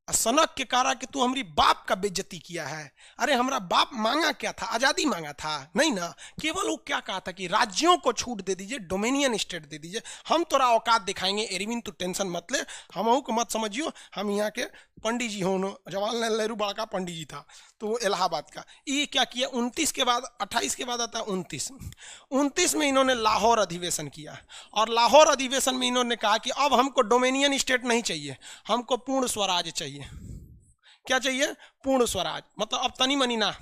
सनक के कहा कि तू हमारी बाप का बेइज्जती किया है। अरे हमारा बाप मांगा क्या था, आज़ादी मांगा था, नहीं ना। केवल वो क्या कहा था कि राज्यों को छूट दे दीजिए, डोमिनियन स्टेट दे दीजिए, हम तोरा औकात दिखाएंगे। एरविन तू टेंशन मत ले, हमहू को मत समझियो, हम यहाँ के पंडित जी होनो। जवाहरलाल नेहरू बड़ा का पंडित जी था, तो वो इलाहाबाद का। ये क्या किया, 29 के बाद, 28 के बाद आता है 29 में इन्होंने लाहौर अधिवेशन किया। और लाहौर अधिवेशन में इन्होंने कहा कि अब हमको डोमिनियन स्टेट नहीं चाहिए, हमको पूर्ण स्वराज चाहिए। क्या चाहिए, पूर्ण स्वराज। मतलब अब तनी मनी ना,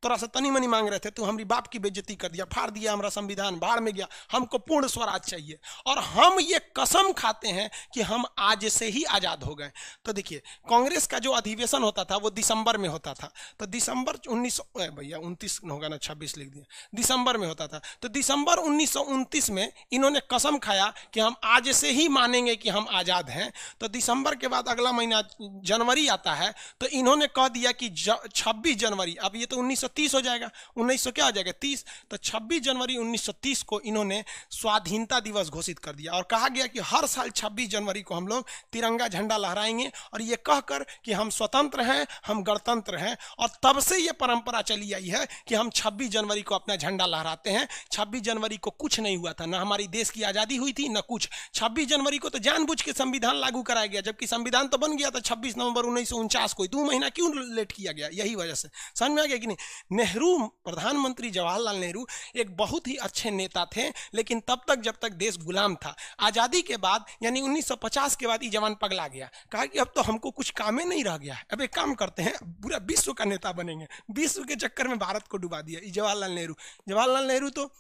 तोरा से तनी मनी मांग रहे थे, तो हमारी बाप की बेइज्जती कर दिया, फाड़ दिया हमारा संविधान, बाहर में गया, हमको पूर्ण स्वराज चाहिए। और हम ये कसम खाते हैं कि हम आज से ही आज़ाद हो गए। तो देखिए, कांग्रेस का जो अधिवेशन होता था वो दिसंबर में होता था। तो दिसंबर 1929 होगा ना, 26 लिख दिया, दिसंबर में होता था। तो दिसंबर 1929 में इन्होंने कसम खाया कि हम आज से ही मानेंगे कि हम आज़ाद हैं। तो दिसंबर के बाद अगला महीना जनवरी आता है, तो इन्होंने कह दिया कि 26 जनवरी, अब ये तो 1930 1930 हो जाएगा, 1900 क्या हो जाएगा 30। तो 26 जनवरी 1930 को इन्होंने स्वाधीनता दिवस घोषित कर दिया और कहा गया कि हर साल 26 जनवरी को हम लोग तिरंगा झंडा लहराएंगे और ये कहकर कि हम स्वतंत्र हैं, हम गणतंत्र हैं। और तब से ये परंपरा चली आई है कि हम 26 जनवरी को अपना झंडा लहराते हैं। 26 जनवरी को कुछ नहीं हुआ था, ना हमारी देश की आज़ादी हुई थी, ना कुछ। 26 जनवरी को तो जानबूझ के संविधान लागू कराया गया, जबकि संविधान तो बन गया था 26 नवंबर 1949 को। 2 महीना क्यों लेट किया गया? यही वजह से। समझ में आ गया कि नहीं? नेहरू, प्रधानमंत्री जवाहरलाल नेहरू एक बहुत ही अच्छे नेता थे, लेकिन तब तक जब तक देश गुलाम था। आज़ादी के बाद यानी 1950 के बाद ये जवान पगला गया, कहा कि अब तो हमको कुछ काम ही नहीं रह गया, अब एक काम करते हैं, पूरा विश्व का नेता बनेंगे। विश्व के चक्कर में भारत को डुबा दिया जवाहरलाल नेहरू तो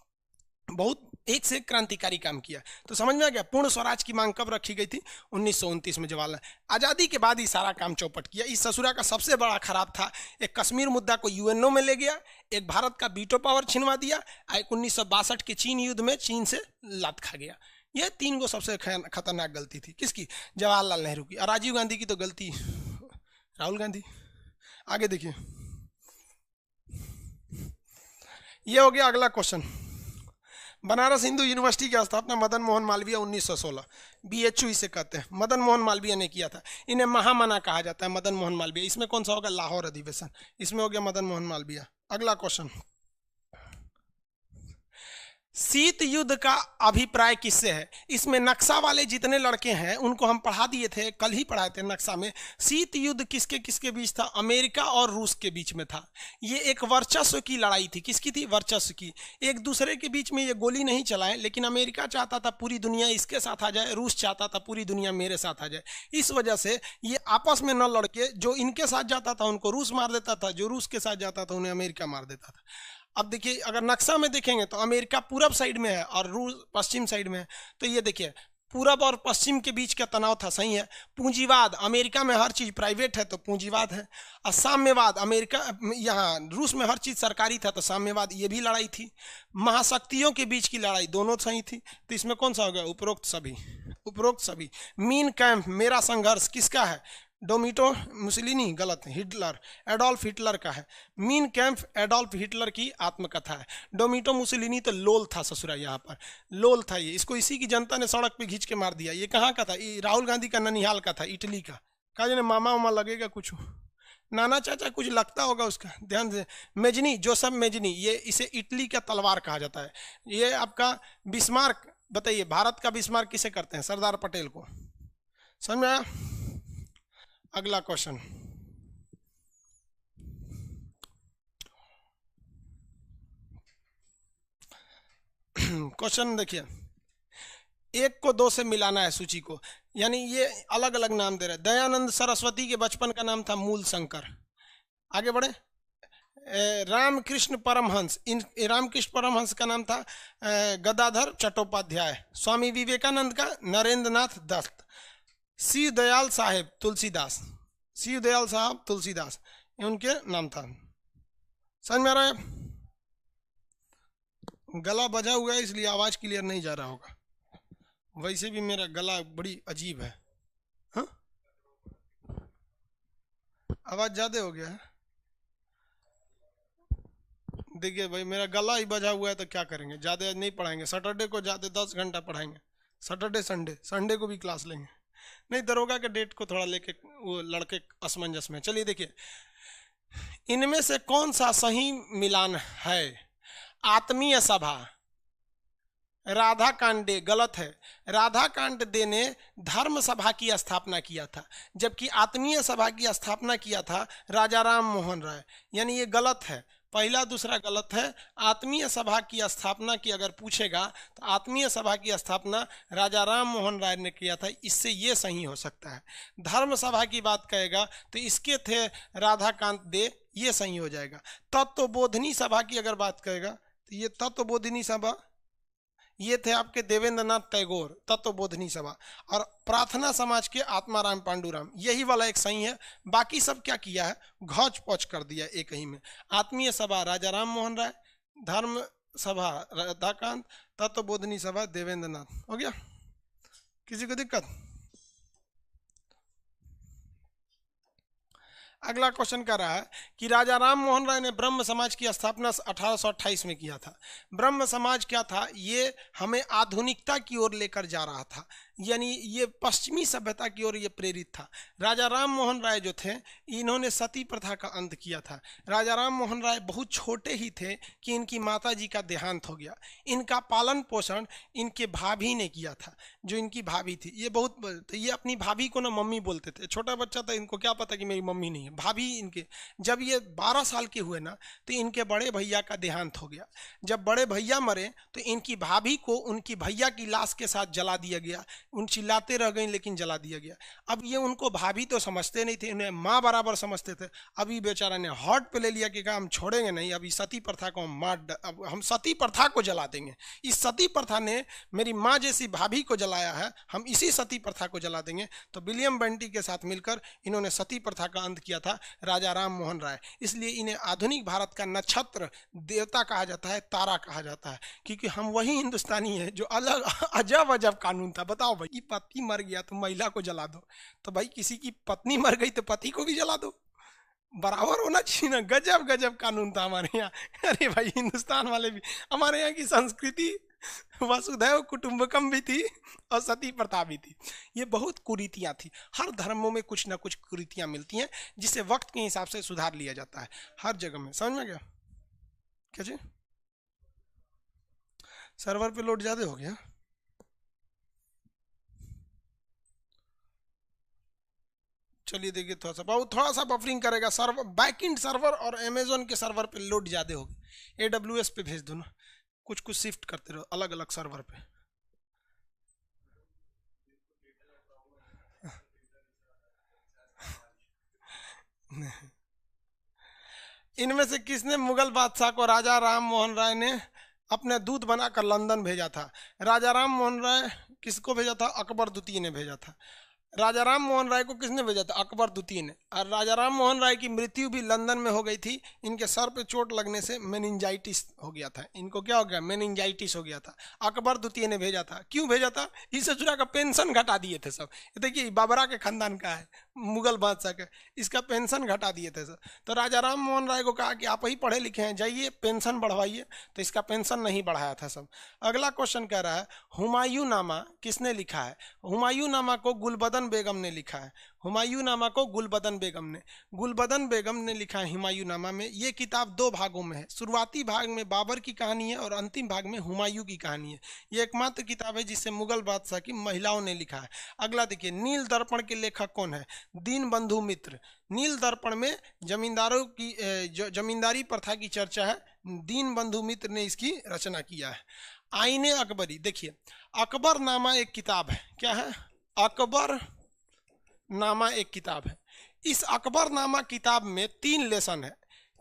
बहुत एक से एक क्रांतिकारी काम किया। तो समझ में आ गया पूर्ण स्वराज की मांग कब रखी गई थी? 1929 में जवाहरलाल। आज़ादी के बाद ही सारा काम चौपट किया। इस ससुरा का सबसे बड़ा खराब था, एक कश्मीर मुद्दा को यूएनओ में ले गया, एक भारत का वीटो पावर छिनवा दिया, एक 1962 के चीन युद्ध में चीन से लात खा गया। यह 3 गो सबसे खतरनाक गलती थी। किसकी? जवाहरलाल नेहरू की। और राजीव गांधी की तो गलती राहुल गांधी। आगे देखिए, ये हो गया अगला क्वेश्चन। बनारस हिंदू यूनिवर्सिटी की स्थापना मदन मोहन मालवीय 1916, बीएचयू इसे कहते हैं, मदन मोहन मालवीय ने किया था। इन्हें महामना कहा जाता है, मदन मोहन मालवीय। इसमें कौन सा होगा? लाहौर अधिवेशन। इसमें हो गया मदन मोहन मालवीय। अगला क्वेश्चन, शीत युद्ध का अभिप्राय किससे है? इसमें नक्शा वाले जितने लड़के हैं उनको हम पढ़ा दिए थे, कल ही पढ़ाए थे नक्शा में। शीत युद्ध किसके किसके बीच था? अमेरिका और रूस के बीच में था। ये एक वर्चस्व की लड़ाई थी। किसकी थी? वर्चस्व की। एक दूसरे के बीच में ये गोली नहीं चलाए, लेकिन अमेरिका चाहता था पूरी दुनिया इसके साथ आ जाए, रूस चाहता था पूरी दुनिया मेरे साथ आ जाए। इस वजह से ये आपस में न लड़के, जो इनके साथ जाता था उनको रूस मार देता था, जो रूस के साथ जाता था उन्हें अमेरिका मार देता था। अब देखिए, अगर नक्शा में देखेंगे तो अमेरिका पूरब साइड में है और रूस पश्चिम साइड में है। तो ये देखिए, पूरब और पश्चिम के बीच का तनाव था, सही है। पूंजीवाद, अमेरिका में हर चीज़ प्राइवेट है तो पूंजीवाद है। और साम्यवाद, अमेरिका यहाँ रूस में हर चीज़ सरकारी था तो साम्यवाद, ये भी लड़ाई थी। महाशक्तियों के बीच की लड़ाई, दोनों सही थी। तो इसमें कौन सा हो गया? उपरोक्त सभी। उपरोक्त सभी। मीन कैंप, मेरा संघर्ष किसका है? डोमिटो मुसोलिनी, गलत है, हिटलर, एडोल्फ हिटलर का है। मीन कैंप एडोल्फ हिटलर की आत्मकथा है। डोमिटो मुसोलिनी तो लोल था ससुरा, यहाँ पर लोल था ये। इसको इसी की जनता ने सड़क पे खींच के मार दिया। ये कहाँ का था? ये राहुल गांधी का ननिहाल का था, इटली का। कहा जाने मामा उमा लगेगा कुछ, नाना चाचा कुछ लगता होगा उसका, ध्यान से। मेजनी, जोसेफ मेजनी, ये इसे इटली का तलवार कहा जाता है। ये आपका बिस्मार्क, बताइए भारत का बिस्मार्क किसे करते हैं? सरदार पटेल को। समझ में आया? अगला क्वेश्चन, क्वेश्चन देखिए, 1 को 2 से मिलाना है सूची को, यानी ये अलग अलग नाम दे रहे हैं। दयानंद सरस्वती के बचपन का नाम था मूल शंकर। आगे बढ़े, रामकृष्ण परमहंस, इन रामकृष्ण परमहंस का नाम था गदाधर चट्टोपाध्याय। स्वामी विवेकानंद का नरेंद्रनाथ दत्त। शिव दयाल साहेब तुलसीदास, शिव दयाल साहब तुलसीदास, ये उनके नाम था। समझ में आ रहा है? गला बजा हुआ है इसलिए आवाज क्लियर नहीं जा रहा होगा, वैसे भी मेरा गला बड़ी अजीब है। हाँ, आवाज ज्यादा हो गया है। देखिए भाई, मेरा गला ही बजा हुआ है तो क्या करेंगे, ज्यादा नहीं पढ़ाएंगे। सैटरडे को ज्यादा 10 घंटा पढ़ाएंगे, सैटरडे संडे को भी क्लास लेंगे। नहीं, दरोगा के डेट को थोड़ा लेके वो लड़के असमंजस में। चलिए देखिए, इनमें से कौन सा सही मिलान है? आत्मीय सभा, राधा कांडे, गलत है। राधा कांडे ने धर्म सभा की स्थापना किया था, जबकि आत्मीय सभा की स्थापना किया था राजा राम मोहन राय, यानी ये गलत है। पहला दूसरा गलत है। आत्मीय सभा की स्थापना की अगर पूछेगा तो आत्मीय सभा की स्थापना राजा राम मोहन राय ने किया था, इससे ये सही हो सकता है। धर्म सभा की बात कहेगा तो इसके थे राधाकांत दे, ये सही हो जाएगा। तत्वबोधिनी सभा की अगर बात कहेगा तो ये तत्वबोधिनी सभा, ये थे आपके देवेंद्रनाथ टैगोर, तत्वबोधिनी सभा। और प्रार्थना समाज के आत्माराम पांडुराम, यही वाला एक सही है। बाकी सब क्या किया है? घौच पौच कर दिया एक ही में। आत्मीय सभा राजा राम मोहन राय, धर्म सभा राधाकांत, तत्वबोधिनी सभा देवेंद्रनाथ। हो गया? किसी को दिक्कत? अगला क्वेश्चन कर रहा है कि राजा राम मोहन राय ने ब्रह्म समाज की स्थापना 1828 में किया था। ब्रह्म समाज क्या था? ये हमें आधुनिकता की ओर लेकर जा रहा था, यानी ये पश्चिमी सभ्यता की ओर ये प्रेरित था। राजा राम मोहन राय जो थे, इन्होंने सती प्रथा का अंत किया था। राजा राम मोहन राय बहुत छोटे ही थे कि इनकी माता जी का देहांत हो गया। इनका पालन पोषण इनके भाभी ने किया था। जो इनकी भाभी थी, ये बहुत तो ये अपनी भाभी को ना मम्मी बोलते थे। छोटा बच्चा था, इनको क्या पता कि मेरी मम्मी नहीं है, भाभी इनके। जब ये 12 साल के हुए ना, तो इनके बड़े भैया का देहांत हो गया। जब बड़े भैया मरे तो इनकी भाभी को उनकी भैया की लाश के साथ जला दिया गया। उन चिल्लाते रह गई लेकिन जला दिया गया। अब ये उनको भाभी तो समझते नहीं थे, उन्हें माँ बराबर समझते थे। अभी बेचारा ने हॉट पे ले लिया कि हम छोड़ेंगे नहीं, अभी सती प्रथा को हम अब हम सती प्रथा को जला देंगे। इस सती प्रथा ने मेरी माँ जैसी भाभी को जलाया है, हम इसी सती प्रथा को जला देंगे। तो विलियम बेंटी के साथ मिलकर इन्होंने सती प्रथा का अंत किया था, राजा राम मोहन राय। इसलिए इन्हें आधुनिक भारत का नक्षत्र देवता कहा जाता है, तारा कहा जाता है, क्योंकि हम वही हिंदुस्तानी हैं जो अलग अजब अजब कानून था। बताओ भाई, पति मर गया तो महिला को जला दो, तो भाई किसी की पत्नी मर गई तो पति को भी जला दो, बराबर होना चाहिए ना। गजब गजब कानून था हमारे यहाँ। अरे भाई, हिंदुस्तान वाले भी, हमारे यहाँ की संस्कृति वसुधैव कुटुंबकम भी थी और सती प्रथा भी थी। ये बहुत कुरीतियाँ थी। हर धर्मों में कुछ ना कुछ कुरीतियाँ मिलती हैं, जिसे वक्त के हिसाब से सुधार लिया जाता है हर जगह में। समझ में गया क्या जी? सर्वर पे लोड ज़्यादा हो गया। चलिए देखिए, थोड़ा सा बफरिंग करेगा सर्वर, बैकएंड सर्वर और अमेजोन के सर्वर पे लोड ज़्यादा होगी। AWS पे भेज दो ना, कुछ कुछ शिफ्ट करते रहो अलग अलग सर्वर पे। इनमें से किसने मुगल बादशाह को राजा राम मोहन राय ने अपने दूत बनाकर लंदन भेजा था? राजा राम मोहन राय किसको भेजा था? अकबर द्वितीय ने भेजा था। राजा राम मोहन राय को किसने भेजा था? अकबर द्वितीय ने। और राजा राम मोहन राय की मृत्यु भी लंदन में हो गई थी। इनके सर पे चोट लगने से मेनिंजाइटिस हो गया था। इनको क्या हो गया? मेनिंजाइटिस हो गया था। अकबर द्वितीय ने भेजा था। क्यों भेजा था? इस ससुरा का पेंशन घटा दिए थे सब। देखिए, बाबरा के खानदान का है, मुगल बादशाह का, इसका पेंशन घटा दिए थे सब। तो राजा राम मोहन राय को कहा कि आप ही पढ़े लिखे हैं, जाइए पेंशन बढ़वाइए, तो इसका पेंशन नहीं बढ़ाया था सब। अगला क्वेश्चन कह रहा है, हुमायूं नामा किसने लिखा है? हुमायूं नामा को गुलबदन बेगम ने लिखा है। हुमायूं नामा को गुलबदन बेगम ने लिखा है हुमायूं नामा में। ये किताब 2 भागों में है। शुरुआती भाग में बाबर की कहानी है और अंतिम भाग में हुमायूं की कहानी है। ये एकमात्र किताब है जिसे मुगल बादशाह की महिलाओं ने लिखा है। अगला देखिए, नील दर्पण के लेखक कौन है? दीन बंधु मित्र। नील दर्पण में जमींदारों की जमींदारी प्रथा की चर्चा है। दीन बंधु मित्र ने इसकी रचना किया है। आईने अकबरी, देखिए अकबर नामा एक किताब है। क्या है? अकबर नामा एक किताब है। इस अकबर नामा किताब में 3 लेसन है,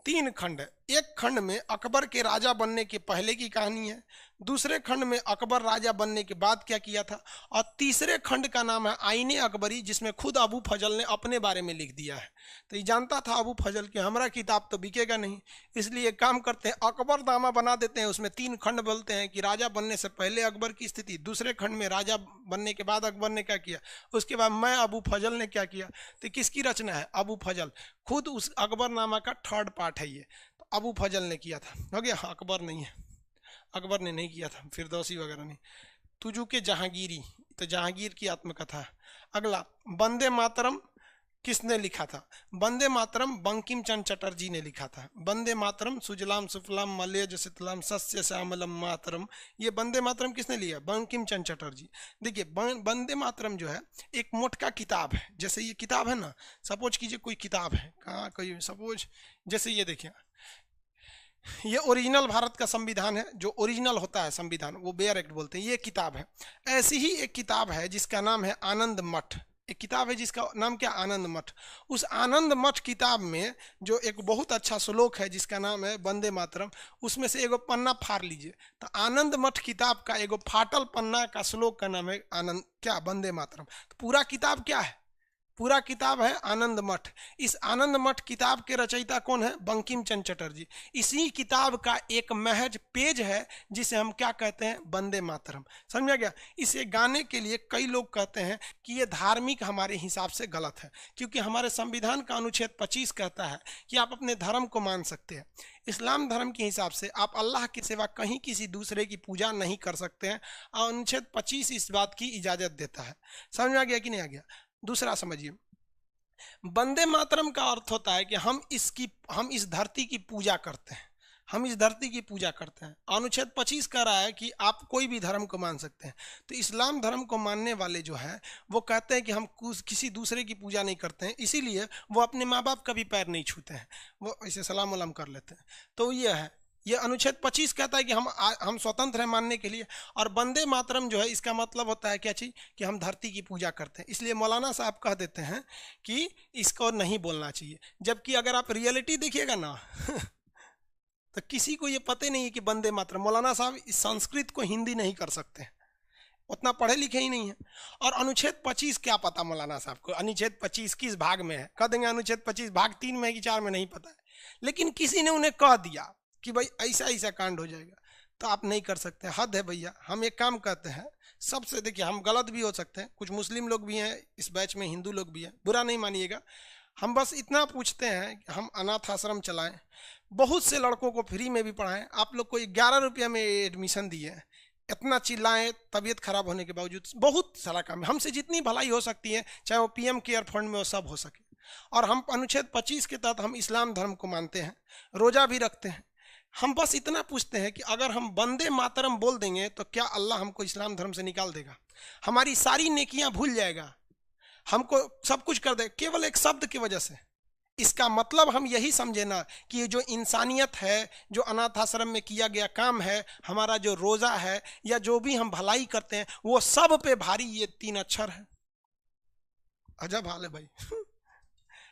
3 खंड है। एक खंड में अकबर के राजा बनने के पहले की कहानी है, दूसरे खंड में अकबर राजा बनने के बाद क्या किया था, और तीसरे खंड का नाम है आईने अकबरी, जिसमें खुद अबू फजल ने अपने बारे में लिख दिया है। तो ये जानता था अबू फजल कि हमारा किताब तो बिकेगा नहीं, इसलिए काम करते हैं अकबरनामा बना देते हैं। उसमें 3 खंड बोलते हैं कि राजा बनने से पहले अकबर की स्थिति, दूसरे खंड में राजा बनने के बाद अकबर ने क्या किया, उसके बाद मैं अबू फजल ने क्या किया। तो किसकी रचना है? अबू फजल। खुद उस अकबरनामा का 3rd पार्ट है ये, तो अबू फजल ने किया था। हो गया? अकबर नहीं है, अकबर ने नहीं किया था, फिरदौसी वगैरह नहीं। तुजू के जहांगीरी, तो जहांगीर की आत्मकथा। अगला, वंदे मातरम किसने लिखा था? वंदे मातरम बंकिम चंद्र चटर्जी ने लिखा था। वंदे मातरम सुजलाम सुफलाम मलयज शीतलाम सस्य श्यामलम मातरम, ये वंदे मातरम किसने लिया? बंकिम चंद्र चटर्जी। देखिए, वंदे मातरम जो है एक मोटका किताब है। जैसे ये किताब है ना, सपोज कीजिए कोई किताब है, कहाँ कोई, सपोज जैसे ये देखिए, ये ओरिजिनल भारत का संविधान है। जो ओरिजिनल होता है संविधान, वो बेयर एक्ट बोलते हैं। ये किताब है। ऐसी ही एक किताब है जिसका नाम है आनंद मठ। एक किताब है जिसका नाम क्या? आनंद मठ। उस आनंद मठ किताब में जो एक बहुत अच्छा श्लोक है जिसका नाम है वंदे मातरम, उसमें से एगो पन्ना फाड़ लीजिए, तो आनंद मठ किताब का एगो फाटल पन्ना का श्लोक का नाम है आनंद क्या? वंदे मातरम। तो पूरा किताब क्या है? पूरा किताब है आनंद मठ। इस आनंद मठ किताब के रचयिता कौन है? बंकिम चंद्र चटर्जी। इसी किताब का एक महज पेज है जिसे हम क्या कहते हैं? वंदे मातरम। समझ में गया? इसे गाने के लिए कई लोग कहते हैं कि ये धार्मिक हमारे हिसाब से गलत है, क्योंकि हमारे संविधान का अनुच्छेद 25 कहता है कि आप अपने धर्म को मान सकते हैं। इस्लाम धर्म के हिसाब से आप अल्लाह के सिवा कहीं किसी दूसरे की पूजा नहीं कर सकते हैं, और अनुच्छेद 25 इस बात की इजाज़त देता है। समझ में आ गया कि नहीं आ गया? दूसरा समझिए, वंदे मातरम का अर्थ होता है कि हम इस धरती की पूजा करते हैं, हम इस धरती की पूजा करते हैं। अनुच्छेद 25 कह रहा है कि आप कोई भी धर्म को मान सकते हैं। तो इस्लाम धर्म को मानने वाले जो है वो कहते हैं कि हम किसी दूसरे की पूजा नहीं करते हैं, इसीलिए वो अपने माँ बाप का भी पैर नहीं छूते हैं, वो ऐसे सलाम वलाम कर लेते हैं। तो ये है, ये अनुच्छेद 25 कहता है कि हम स्वतंत्र हैं मानने के लिए। और वंदे मातरम जो है इसका मतलब होता है क्या चीज़? कि हम धरती की पूजा करते हैं। इसलिए मौलाना साहब कह देते हैं कि इसको नहीं बोलना चाहिए, जबकि अगर आप रियलिटी देखिएगा ना तो किसी को ये पता नहीं है कि वंदे मातरम। मौलाना साहब इस संस्कृत को हिंदी नहीं कर सकते हैं, उतना पढ़े लिखे ही नहीं है। और अनुच्छेद 25 क्या पता मौलाना साहब को? अनुच्छेद 25 किस भाग में है? कह देंगे अनुच्छेद 25 भाग 3 में है कि 4 में, नहीं पता है। लेकिन किसी ने उन्हें कह दिया कि भाई ऐसा ऐसा कांड हो जाएगा, तो आप नहीं कर सकते। हद है भैया। हम एक काम करते हैं, सबसे देखिए, हम गलत भी हो सकते हैं, कुछ मुस्लिम लोग भी हैं इस बैच में, हिंदू लोग भी हैं, बुरा नहीं मानिएगा। हम बस इतना पूछते हैं कि हम अनाथ आश्रम चलाएं, बहुत से लड़कों को फ्री में भी पढ़ाएं। आप लोग को 11 रुपये में एडमिशन दिए, इतना चिल्लाएं तबीयत खराब होने के बावजूद। बहुत सारा काम है, हमसे जितनी भलाई हो सकती है, चाहे वो पीएम केयर फंड में वो सब हो सके। और हम अनुच्छेद 25 के तहत हम इस्लाम धर्म को मानते हैं, रोजा भी रखते हैं। हम बस इतना पूछते हैं कि अगर हम वंदे मातरम बोल देंगे तो क्या अल्लाह हमको इस्लाम धर्म से निकाल देगा? हमारी सारी नेकियां भूल जाएगा, हमको सब कुछ कर दे केवल एक शब्द की वजह से? इसका मतलब हम यही समझे ना कि ये जो इंसानियत है, जो अनाथ आश्रम में किया गया काम है, हमारा जो रोज़ा है, या जो भी हम भलाई करते हैं, वो सब पे भारी ये 3 अक्षर है। अजब हाल है भाई।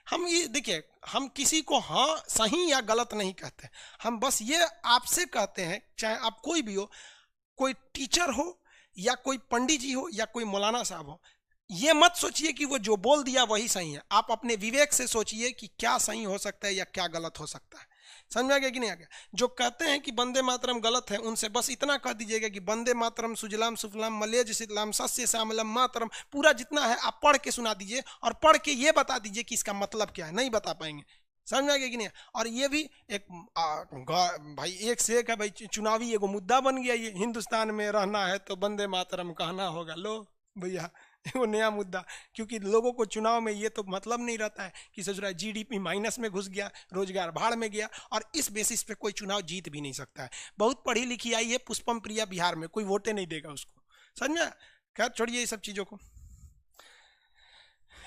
हम ये देखिए, हम किसी को हाँ सही या गलत नहीं कहते, हम बस ये आपसे कहते हैं, चाहे आप कोई भी हो, कोई टीचर हो या कोई पंडित जी हो या कोई मौलाना साहब हो, ये मत सोचिए कि वो जो बोल दिया वही सही है। आप अपने विवेक से सोचिए कि क्या सही हो सकता है या क्या गलत हो सकता है। समझ में आ गया कि नहीं आ गया? जो कहते हैं कि वंदे मातरम गलत है, उनसे बस इतना कह दीजिएगा कि वंदे मातरम सुजलाम सुफलाम मलयज शीतलाम सस्य श्यामलम मातरम, पूरा जितना है आप पढ़ के सुना दीजिए, और पढ़ के ये बता दीजिए कि इसका मतलब क्या है। नहीं बता पाएंगे। समझ में आ गया कि नहीं? और ये भी एक भाई एक से एक है भाई, चुनावी एगो मुद्दा बन गया, ये हिंदुस्तान में रहना है तो वंदे मातरम कहना होगा। लो भैया, वो नया मुद्दा, क्योंकि लोगों को चुनाव में ये तो मतलब नहीं रहता है कि ससुरा जीडीपी माइनस में घुस गया, रोजगार भाड़ में गया, और इस बेसिस पे कोई चुनाव जीत भी नहीं सकता है। बहुत पढ़ी लिखी आई है पुष्पम प्रिया बिहार में, कोई वोटे नहीं देगा उसको। समझ में? खैर छोड़िए ये सब चीज़ों को।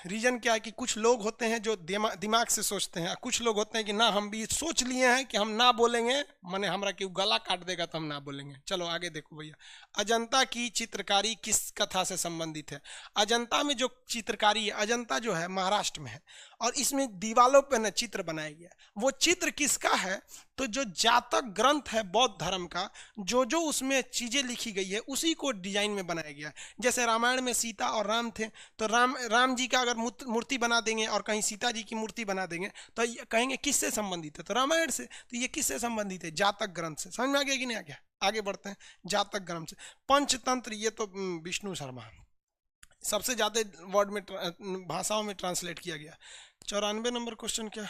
रीजन क्या है कि कुछ लोग होते हैं जो दिमाग से सोचते हैं, कुछ लोग होते हैं कि ना हम भी सोच लिए हैं कि हम ना बोलेंगे, माने हमारा क्यों गला काट देगा तो हम ना बोलेंगे। चलो आगे देखो भैया, अजंता की चित्रकारी किस कथा से संबंधित है? अजंता में जो चित्रकारी है, अजंता जो है महाराष्ट्र में है, और इसमें दीवालों पर न चित्र बनाया गया। वो चित्र किसका है? तो जो जातक ग्रंथ है बौद्ध धर्म का, जो उसमें चीज़ें लिखी गई है उसी को डिजाइन में बनाया गया है। जैसे रामायण में सीता और राम थे, तो राम जी का अगर मूर्ति बना देंगे और कहीं सीता जी की मूर्ति बना देंगे तो ये कहेंगे किससे संबंधित है? तो रामायण से। तो ये किससे संबंधित है? जातक ग्रंथ से। समझ में आ गया कि नहीं आ गया? आगे बढ़ते हैं। जातक ग्रंथ से पंचतंत्र, ये तो विष्णु शर्मा, सबसे ज्यादा वर्ड में भाषाओं में ट्रांसलेट किया गया। 94 नंबर क्वेश्चन क्या?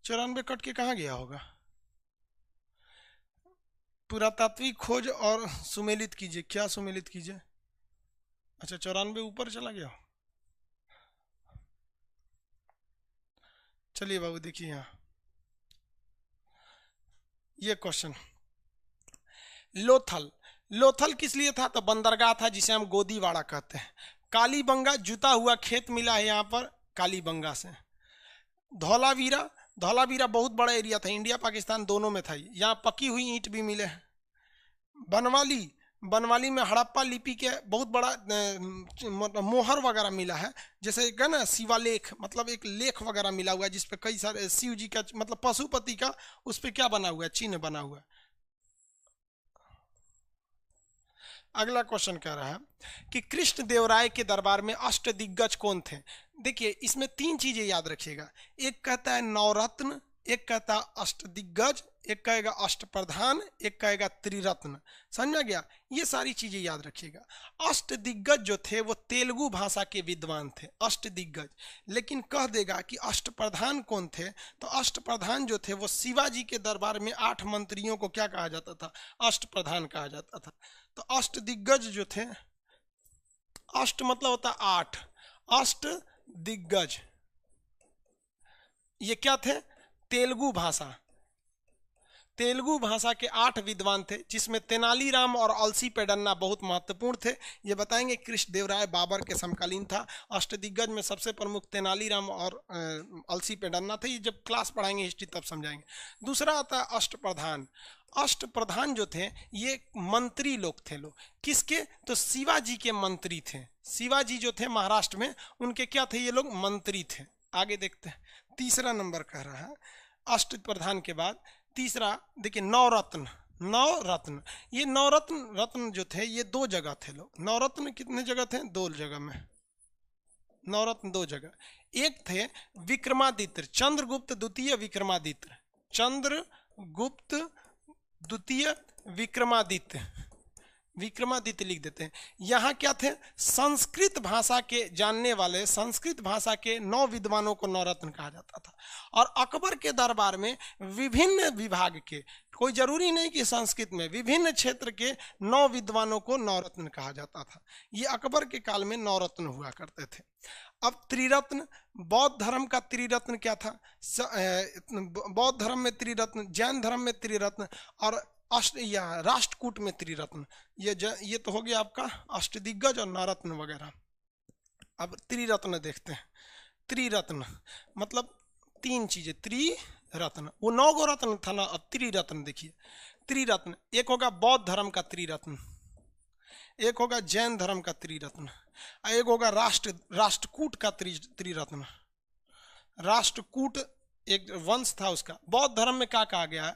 94 कट के कहाँ गया होगा? पुरातात्विक खोज और सुमेलित कीजिए। क्या सुमेलित कीजिए? अच्छा 94 ऊपर चला गया। चलिए बाबू देखिए यहाँ ये क्वेश्चन, लोथल किस लिए था? तो बंदरगाह था जिसे हम गोदीवाड़ा कहते हैं। कालीबंगा, जुता हुआ खेत मिला है यहाँ पर कालीबंगा से। धौलावीरा बहुत बड़ा एरिया था, इंडिया पाकिस्तान दोनों में था। यहाँ पकी हुई ईंट भी मिले हैं। बनवाली में हड़प्पा लिपि के बहुत बड़ा मतलब मोहर वगैरह मिला है। जैसे क्या ना शिवालेख, मतलब एक लेख वगैरह मिला हुआ है जिसपे कई सारे शिव जी का, मतलब पशुपति का उस पर क्या बना हुआ है? चिन्ह बना हुआ है। अगला क्वेश्चन कह रहा है कि कृष्ण देवराय के दरबार में अष्टदिग्गज कौन थे। देखिए इसमें तीन चीजें याद रखिएगा, एक कहता है नवरत्न, एक कहता है अष्टदिग्गज, एक कहेगा अष्टप्रधान, एक कहेगा त्रिरत्न। समझ में गया, ये सारी चीजें याद रखिएगा। अष्टदिग्गज जो थे वो तेलुगु भाषा के विद्वान थे, अष्टदिग्गज। लेकिन कह देगा कि अष्टप्रधान कौन थे, तो अष्टप्रधान जो थे वो शिवाजी के दरबार में 8 मंत्रियों को क्या कहा जाता था, अष्टप्रधान कहा जाता था। तो अष्टदिग्गज जो थे, अष्ट मतलब होता 8, अष्टदिग्गज ये क्या थे, तेलुगु भाषा के 8 विद्वान थे, जिसमें तेनालीराम और अलसी पेडन्ना बहुत महत्वपूर्ण थे। ये बताएंगे कृष्णदेवराय बाबर के समकालीन था। अष्टदिग्गज में सबसे प्रमुख तेनालीराम और अलसी पेडन्ना थे। ये जब क्लास पढ़ाएंगे हिस्ट्री तब समझाएंगे। दूसरा आता है अष्टप्रधान। अष्टप्रधान जो थे ये मंत्री लोग थे, लोग किसके, तो शिवाजी के मंत्री थे। शिवाजी जो थे महाराष्ट्र में, उनके क्या थे, ये लोग मंत्री थे। आगे देखते हैं, तीसरा नंबर कह रहा है अष्टप्रधान के बाद तीसरा। देखिए नवरत्न, ये नवरत्न जो थे ये 2 जगह थे लोग। नवरत्न कितने जगह थे, 2 जगह में, नवरत्न 2 जगह। एक थे विक्रमादित्य, चंद्रगुप्त द्वितीय विक्रमादित्य, चंद्रगुप्त द्वितीय विक्रमादित्य लिख देते हैं। यहाँ क्या थे, संस्कृत भाषा के जानने वाले, संस्कृत भाषा के 9 विद्वानों को नवरत्न कहा जाता था। और अकबर के दरबार में विभिन्न विभाग के, कोई जरूरी नहीं कि संस्कृत में, विभिन्न क्षेत्र के 9 विद्वानों को नवरत्न कहा जाता था। ये अकबर के काल में नवरत्न हुआ करते थे। अब त्रिरत्न, बौद्ध धर्म का त्रिरत्न क्या था, बौद्ध धर्म में त्रिरत्न, जैन धर्म में त्रिरत्न और या राष्ट्रकूट में त्रिरत्न। ये तो हो गया आपका अष्टदिग्गज और नवरत्न वगैरह। अब त्रिरत्न देखते हैं। त्रिरत्न मतलब 3 चीजें, त्रिरत्न, वो 9 गो रत्न था ना। अब त्रिरत्न देखिए, त्रिरत्न एक होगा बौद्ध धर्म का त्रिरत्न, एक होगा जैन धर्म का त्रिरत्न, एक होगा राष्ट्रकूट का त्रिरत्न। राष्ट्रकूट एक वंश था उसका। बौद्ध धर्म में क्या कहा गया है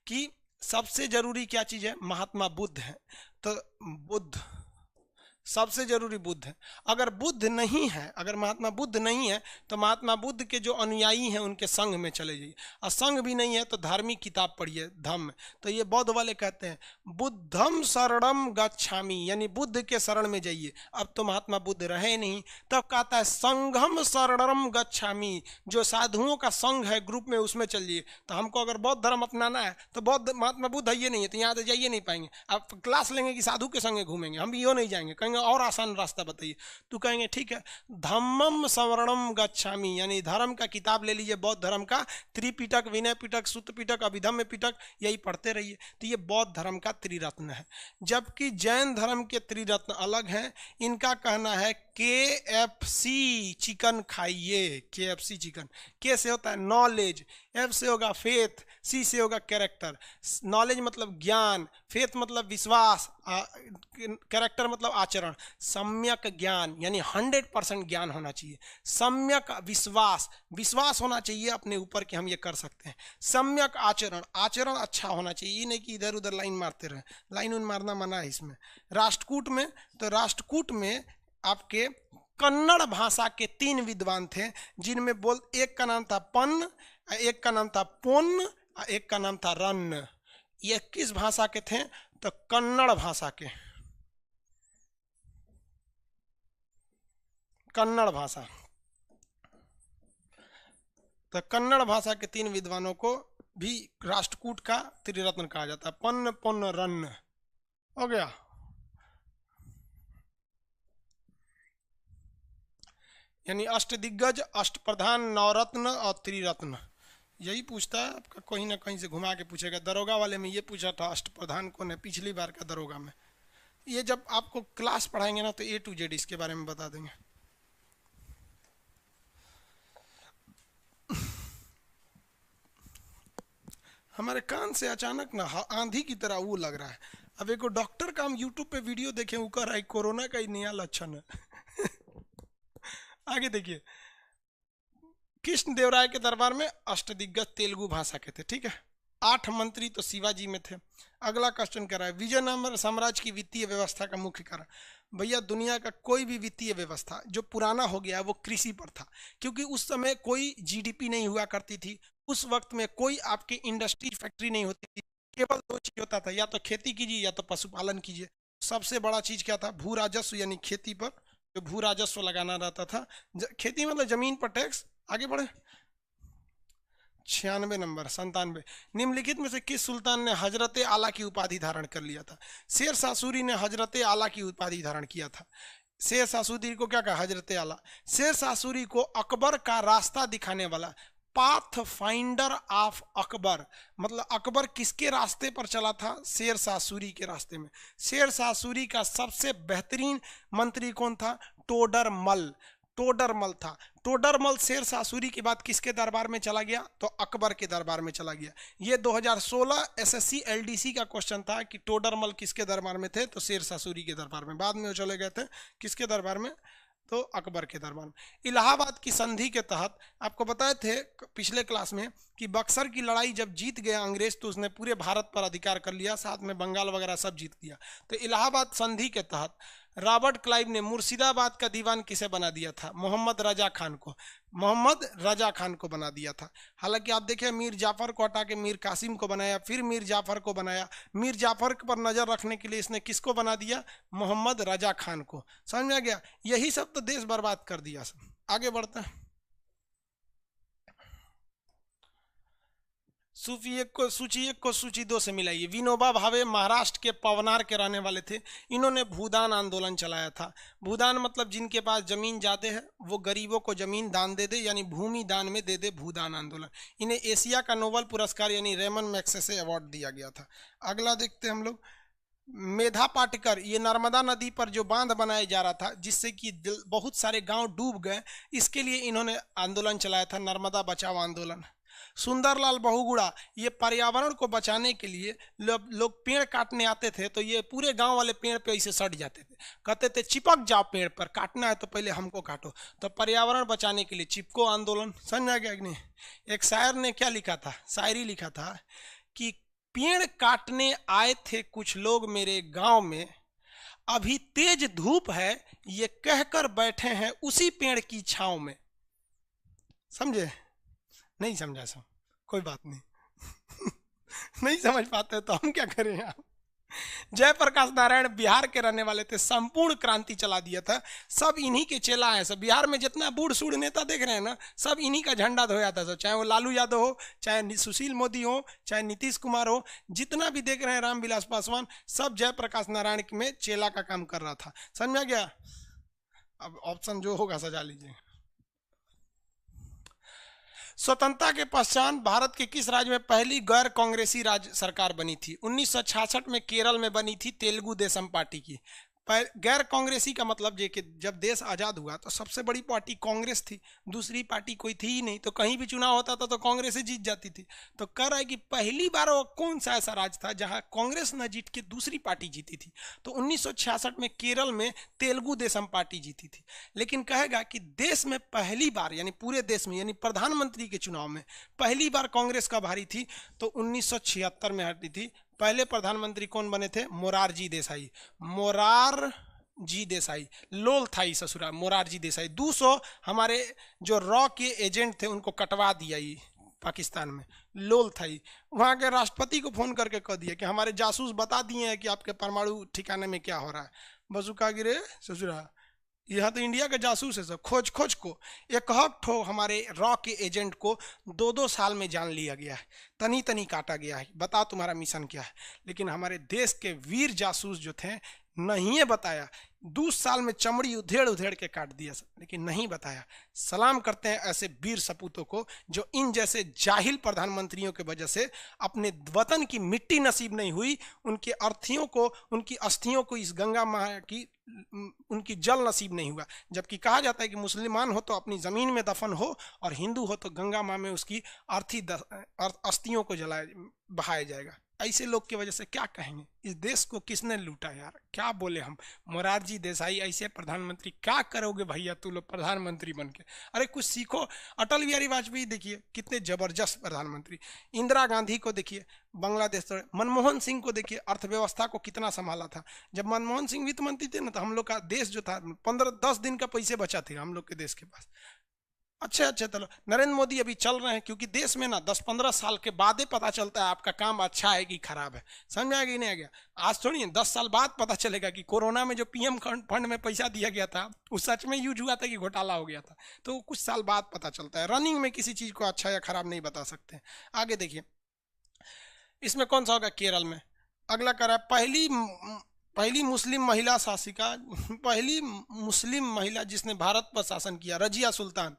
कि सबसे जरूरी क्या चीज है, महात्मा बुद्ध है। तो बुद्ध सबसे जरूरी बुद्ध है। अगर बुद्ध नहीं है, अगर महात्मा बुद्ध नहीं है, तो महात्मा बुद्ध के जो अनुयायी हैं उनके संघ में चले जाइए। और संघ भी नहीं है तो धार्मिक किताब पढ़िए धम्म। तो ये बौद्ध वाले कहते हैं बुद्धम शरणम गच्छामि, यानी बुद्ध के शरण में जाइए। अब तो महात्मा बुद्ध रहे नहीं, तब कहता है संघम शरणम गच्छामि, जो साधुओं का संघ है ग्रुप में, उसमें चलिए। तो हमको अगर बौद्ध धर्म अपनाना है तो बौद्ध महात्मा बुद्ध है ये नहीं है, तो यहाँ तो जाइए नहीं पाएंगे। आप क्लास लेंगे कि साधु के संगे घूमेंगे, हम भी यो नहीं जाएंगे। कहेंगे और आसान रास्ता बताइए, तो कहेंगे ठीक है धम्मम सवर्णम गच्छामि, यानी धर्म का किताब ले लीजिए, बौद्ध धर्म का त्रिपिटक, विनय पिटक, सुत्त पिटक, अभिधम्म पिटक, यही पढ़ते रहिए। तो ये बौद्ध धर्म का त्रिरत्न है। जबकि जैन धर्म के त्रिरत्न अलग हैं। इनका कहना है KFC चिकन खाइए, KFC चिकन। के से होता है नॉलेज, F से होगा फेथ, C से होगा कैरेक्टर। नॉलेज मतलब ज्ञान, फेथ मतलब विश्वास, कैरेक्टर मतलब आचरण। सम्यक ज्ञान यानी 100% ज्ञान होना चाहिए। सम्यक विश्वास होना चाहिए अपने ऊपर कि हम ये कर सकते हैं। सम्यक आचरण अच्छा होना चाहिए, ये नहीं कि इधर उधर लाइन मारते रहे। लाइन उन मारना मना है इसमें। राष्ट्रकूट में, तो राष्ट्रकूट में आपके कन्नड़ भाषा के 3 विद्वान थे, जिनमें एक का नाम था पन्न, एक का नाम था पोन्न, एक का नाम था रन्न। ये किस भाषा के थे, तो कन्नड़ भाषा के, कन्नड़ भाषा। तो कन्नड़ भाषा के 3 विद्वानों को भी राष्ट्रकूट का त्रिरत्न कहा जाता है। पन्न पोन्न रन्न हो गया। यानी अष्टदिग्गज, अष्टप्रधान, नवरत्न और त्रिरत्न। यही पूछता है आपका, कहीं ना कहीं से घुमा के पूछेगा। दरोगा वाले में ये पूछा था अष्टप्रधान कौन है, पिछली बार का दरोगा में। ये जब आपको क्लास पढ़ाएंगे ना तो A to Z इसके बारे में बता देंगे। हमारे कान से अचानक ना आंधी की तरह वो लग रहा है। अब एक डॉक्टर का हम यूट्यूब पे वीडियो देखें, वो कह रहा है कोरोना का ही नया लक्षण है। आगे देखिए, कृष्णदेवराय के दरबार में अष्टदिग्गज तेलुगु भाषा के थे, ठीक है। 8 मंत्री तो शिवाजी में थे। अगला क्वेश्चन कह रहा है विजयनगर साम्राज्य की वित्तीय व्यवस्था का मुख्य कारण। भैया दुनिया का कोई भी वित्तीय व्यवस्था जो पुराना हो गया वो कृषि पर था, क्योंकि उस समय कोई जीडीपी नहीं हुआ करती थी, उस वक्त में कोई आपके इंडस्ट्री फैक्ट्री नहीं होती थी, केवल दो चीज होता था, या तो खेती कीजिए या तो पशुपालन कीजिए। सबसे बड़ा चीज क्या था? भू राजस्व, यानी खेती पर जो भू राजस्व लगाना रहता था। खेती मतलब जमीन पर टैक्स। आगे बढ़े, 96 नंबर 97। निम्नलिखित में से किस सुल्तान ने हजरत आला की उपाधि धारण कर लिया था? शेर शाह सूरी ने हजरत आला की उपाधि धारण किया था। शेर शाह सूरी को क्या कहा? हजरत आला। शेर शाह सूरी को अकबर का रास्ता दिखाने वाला, पाथ फाइंडर ऑफ अकबर, मतलब अकबर किसके रास्ते पर चला था? शेर शाह सूरी के रास्ते में। शेर शाह सूरी का सबसे बेहतरीन मंत्री कौन था? टोडरमल। टोडरमल था। टोडरमल शेर शाह सूरी के बाद किसके दरबार में चला गया? तो अकबर के दरबार में चला गया। ये 2016 एसएससी एलडीसी का क्वेश्चन था कि टोडरमल किसके दरबार में थे? तो शेर शाह सूरी के दरबार में। बाद में वो चले गए थे किसके दरबार में? तो अकबर के दरबार में। इलाहाबाद की संधि के तहत आपको बताए थे पिछले क्लास में कि बक्सर की लड़ाई जब जीत गया अंग्रेज तो उसने पूरे भारत पर अधिकार कर लिया, साथ में बंगाल वगैरह सब जीत लिया। तो इलाहाबाद संधि के तहत रॉबर्ट क्लाइव ने मुर्शिदाबाद का दीवान किसे बना दिया था? मोहम्मद रजा खान को। मोहम्मद रजा खान को बना दिया था। हालांकि आप देखिए मीर जाफर को हटा के मीर कासिम को बनाया, फिर मीर जाफर को बनाया। मीर जाफर पर नजर रखने के लिए इसने किसको बना दिया? मोहम्मद रजा खान को। समझ में आ गया? यही सब तो देश बर्बाद कर दिया सब। आगे बढ़ते हैं। सूची एक को सूची 2 से मिलाइए। विनोबा भावे महाराष्ट्र के पवनार के रहने वाले थे। इन्होंने भूदान आंदोलन चलाया था। भूदान मतलब जिनके पास जमीन ज्यादा है वो गरीबों को जमीन दान दे दे, यानी भूमि दान में दे दे, भूदान आंदोलन। इन्हें एशिया का नोबेल पुरस्कार यानी रेमन मैग्सेसे अवार्ड दिया गया था। अगला देखते हैं हम लोग। मेधा पाटकर, ये नर्मदा नदी पर जो बांध बनाया जा रहा था जिससे कि बहुत सारे गांव डूब गए, इसके लिए इन्होंने आंदोलन चलाया था, नर्मदा बचाओ आंदोलन। सुंदरलाल बहुगुणा, ये पर्यावरण को बचाने के लिए लोग पेड़ काटने आते थे तो ये पूरे गांव वाले पेड़ पे ऐसे सट जाते थे, कहते थे चिपक जाओ पेड़ पर, काटना है तो पहले हमको काटो। तो पर्यावरण बचाने के लिए चिपको आंदोलन। समझ आ गया कि नहीं? एक शायर ने क्या लिखा था? शायरी लिखा था कि पेड़ काटने आए थे कुछ लोग मेरे गांव में, अभी तेज धूप है ये कहकर बैठे हैं उसी पेड़ की छांव में। समझे? नहीं समझा सब? कोई बात नहीं। नहीं समझ पाते तो हम क्या करें आप? जयप्रकाश नारायण बिहार के रहने वाले थे, संपूर्ण क्रांति चला दिया था। सब इन्हीं के चेला है। सब बिहार में जितना बूढ़ सूढ़ नेता देख रहे हैं ना, सब इन्हीं का झंडा धोया था। सब, चाहे वो लालू यादव हो, चाहे सुशील मोदी हो, चाहे नीतीश कुमार हो, जितना भी देख रहे हैं रामविलास पासवान, सब जयप्रकाश नारायण में चेला का काम कर रहा था। समझ में आ गया? अब ऑप्शन जो होगा सजा लीजिए। स्वतंत्रता के पश्चात भारत के किस राज्य में पहली गैर कांग्रेसी राज्य सरकार बनी थी? 1966 में केरल में बनी थी तेलुगु देशम पार्टी की। गैर कांग्रेसी का मतलब ये कि जब देश आज़ाद हुआ तो सबसे बड़ी पार्टी कांग्रेस थी, दूसरी पार्टी कोई थी ही नहीं। तो कहीं भी चुनाव होता था तो कांग्रेस ही जीत जाती थी। तो कह रहा है कि पहली बार वो कौन सा ऐसा राज्य था जहां कांग्रेस न जीत के दूसरी पार्टी जीती थी? तो 1966 में केरल में तेलुगु देशम पार्टी जीती थी। लेकिन कहेगा कि देश में पहली बार, यानी पूरे देश में, यानी प्रधानमंत्री के चुनाव में पहली बार कांग्रेस का भारी थी तो 1976 में हटी थी। पहले प्रधानमंत्री कौन बने थे? मोरारजी देसाई। मोरारजी देसाई, लोल थाई ससुरा, मोरारजी देसाई। 200 हमारे जो रॉ के एजेंट थे उनको कटवा दिया ये पाकिस्तान में, लोल थाई। वहाँ के राष्ट्रपति को फोन करके कह दिया कि हमारे जासूस बता दिए हैं कि आपके परमाणु ठिकाने में क्या हो रहा है। बसुका गिरे ससुरा, यहाँ तो इंडिया के जासूस है सब। खोज खोज को एक ठो हमारे रॉ के एजेंट को 2-2 साल में जान लिया गया है, तनी तनी काटा गया है। बताओ तुम्हारा मिशन क्या है? लेकिन हमारे देश के वीर जासूस जो थे नहीं बताया, 2 साल में चमड़ी उधेड़ उधेड़ के काट दिया सब, लेकिन नहीं बताया। सलाम करते हैं ऐसे वीर सपूतों को जो इन जैसे जाहिल प्रधानमंत्रियों के वजह से अपने वतन की मिट्टी नसीब नहीं हुई, उनके अर्थियों को, उनकी अस्थियों को इस गंगा माँ की, उनकी जल नसीब नहीं हुआ। जबकि कहा जाता है कि मुसलमान हो तो अपनी ज़मीन में दफन हो और हिंदू हो तो गंगा माँ में उसकी अर्थी अस्थियों को जलाया बहाया जाएगा। ऐसे लोग की वजह से क्या कहेंगे, इस देश को किसने लूटा यार, क्या बोले हम। मोरारजी देसाई ऐसे प्रधानमंत्री, क्या करोगे भैया तू लोग प्रधानमंत्री बन के, अरे कुछ सीखो। अटल बिहारी वाजपेयी देखिए कितने जबरदस्त प्रधानमंत्री, इंदिरा गांधी को देखिए बांग्लादेश, तो मनमोहन सिंह को देखिए अर्थव्यवस्था को कितना संभाला था। जब मनमोहन सिंह वित्त मंत्री थे ना, तो हम लोग का देश जो था 15-10 दिन का पैसे बचा थे हम लोग के देश के पास। अच्छा चलो, नरेंद्र मोदी अभी चल रहे हैं, क्योंकि देश में ना 10-15 साल के बाद ही पता चलता है आपका काम अच्छा है कि खराब है। समझ में आ गया नहीं आ गया? आज थोड़ी 10 साल बाद पता चलेगा कि कोरोना में जो पीएम फंड में पैसा दिया गया था वो सच में यूज हुआ था कि घोटाला हो गया था, तो कुछ साल बाद पता चलता है। रनिंग में किसी चीज को अच्छा या खराब नहीं बता सकते। आगे देखिए, इसमें कौन सा होगा, केरल में। अगला करा पहली मुस्लिम महिला शासिका, पहली मुस्लिम महिला जिसने भारत पर शासन किया, रजिया सुल्तान।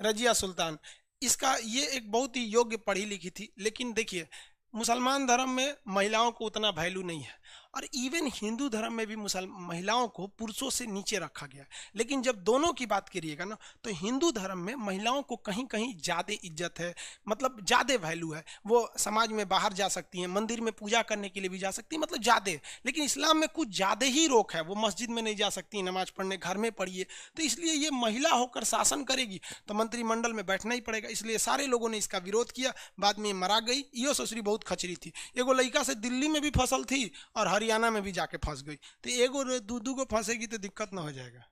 रजिया सुल्तान, इसका ये एक बहुत ही योग्य पढ़ी लिखी थी, लेकिन देखिए मुसलमान धर्म में महिलाओं को उतना वैल्यू नहीं है, और इवन हिंदू धर्म में भी महिलाओं को पुरुषों से नीचे रखा गया। लेकिन जब दोनों की बात करिएगा ना, तो हिंदू धर्म में महिलाओं को कहीं कहीं ज़्यादा इज्जत है, मतलब ज़्यादा वैल्यू है। वो समाज में बाहर जा सकती हैं, मंदिर में पूजा करने के लिए भी जा सकती हैं, मतलब ज़्यादा। लेकिन इस्लाम में कुछ ज़्यादा ही रोक है, वो मस्जिद में नहीं जा सकती, नमाज पढ़ने घर में पढ़िए। तो इसलिए ये महिला होकर शासन करेगी तो मंत्रिमंडल में बैठना ही पड़ेगा, इसलिए सारे लोगों ने इसका विरोध किया। बाद में मरा गई। यो ससुरी बहुत खचरी थी, एगो लड़का से दिल्ली में भी फसल थी और हरियाणा में भी जाके फंस गई, तो एगो दू को फंसेगी तो दिक्कत ना हो जाएगा।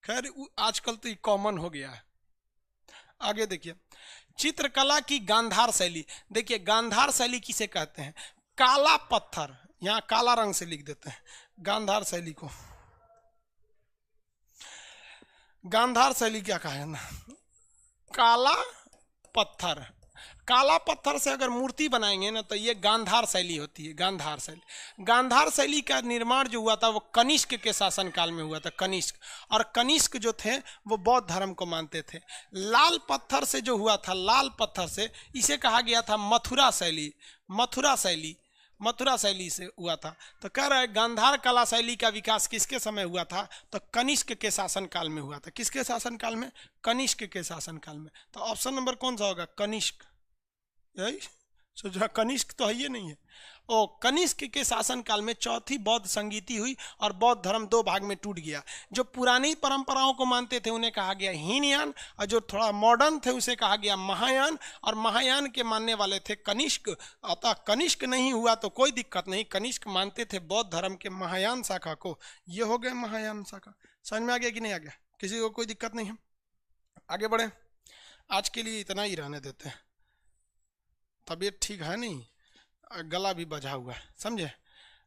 खैर आजकल तो ये कॉमन हो गया है। आगे देखिए, चित्रकला की गांधार शैली। देखिए गांधार शैली किसे कहते हैं, काला पत्थर, यहाँ काला रंग से लिख देते हैं गांधार शैली को। गांधार शैली क्या कहा है ना, काला पत्थर। काला पत्थर से अगर मूर्ति बनाएंगे ना तो ये गांधार शैली होती है, गांधार शैली। गांधार शैली का निर्माण जो हुआ था वो कनिष्क के शासनकाल में हुआ था, कनिष्क। और कनिष्क जो थे वो बौद्ध धर्म को मानते थे। लाल पत्थर से जो हुआ था, लाल पत्थर से, इसे कहा गया था मथुरा शैली। मथुरा शैली, मथुरा शैली से हुआ था। तो कह रहा है गांधार कला शैली का विकास किसके समय हुआ था, तो कनिष्क के शासनकाल में हुआ था। किसके शासनकाल में, कनिष्क के शासनकाल में। तो ऑप्शन नंबर कौन सा होगा, कनिष्क। यही सोचा, कनिष्क तो है ये नहीं है। ओ, कनिष्क के शासनकाल में चौथी बौद्ध संगीति हुई और बौद्ध धर्म दो भाग में टूट गया। जो पुरानी परंपराओं को मानते थे उन्हें कहा गया हीनयान, और जो थोड़ा मॉडर्न थे उसे कहा गया महायान, और महायान के मानने वाले थे कनिष्क। अतः कनिष्क नहीं हुआ तो कोई दिक्कत नहीं, कनिष्क मानते थे बौद्ध धर्म के महायान शाखा को। ये हो गए महायान शाखा। समझ में आ गया कि नहीं आ गया, किसी को कोई दिक्कत नहीं है। आगे बढ़े, आज के लिए इतना ही रहने देते हैं। तबीयत ठीक है नहीं, गला भी बजा हुआ है, समझे।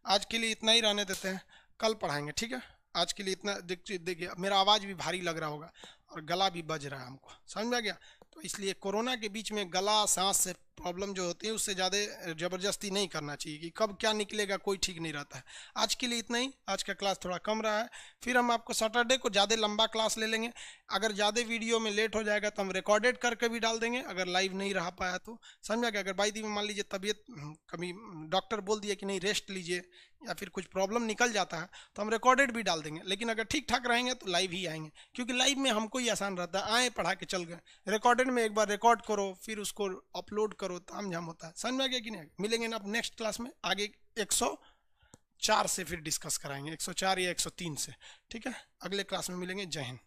आज के लिए इतना ही रहने देते हैं, कल पढ़ाएंगे, ठीक है। आज के लिए इतना। देखिए मेरा आवाज़ भी भारी लग रहा होगा और गला भी बज रहा है हमको, समझ में आ गया। तो इसलिए कोरोना के बीच में गला सांस से प्रॉब्लम जो होती है उससे ज़्यादा ज़बरदस्ती नहीं करना चाहिए कि कब क्या निकलेगा, कोई ठीक नहीं रहता है। आज के लिए इतना ही, आज का क्लास थोड़ा कम रहा है। फिर हम आपको सैटरडे को ज़्यादा लंबा क्लास ले लेंगे। अगर ज़्यादा वीडियो में लेट हो जाएगा तो हम रिकॉर्डेड करके भी डाल देंगे, अगर लाइव नहीं रह पाया तो। समझ गया। अगर बाई दी में मान लीजिए तबीयत कभी डॉक्टर बोल दिया कि नहीं रेस्ट लीजिए, या फिर कुछ प्रॉब्लम निकल जाता है तो हम रिकॉर्डेड भी डाल देंगे। लेकिन अगर ठीक ठाक रहेंगे तो लाइव ही आएंगे, क्योंकि लाइव में हमको ही आसान रहता है, आए पढ़ा के चल गए। रिकॉर्डेड में एक बार रिकॉर्ड करो फिर उसको अपलोड करो, ताम झाम होता है। समझ में आ गया कि नहीं? मिलेंगे ना अब नेक्स्ट क्लास में, आगे 104 से फिर डिस्कस कराएंगे, 104 या 103 से, ठीक है। अगले क्लास में मिलेंगे। जय हिंद।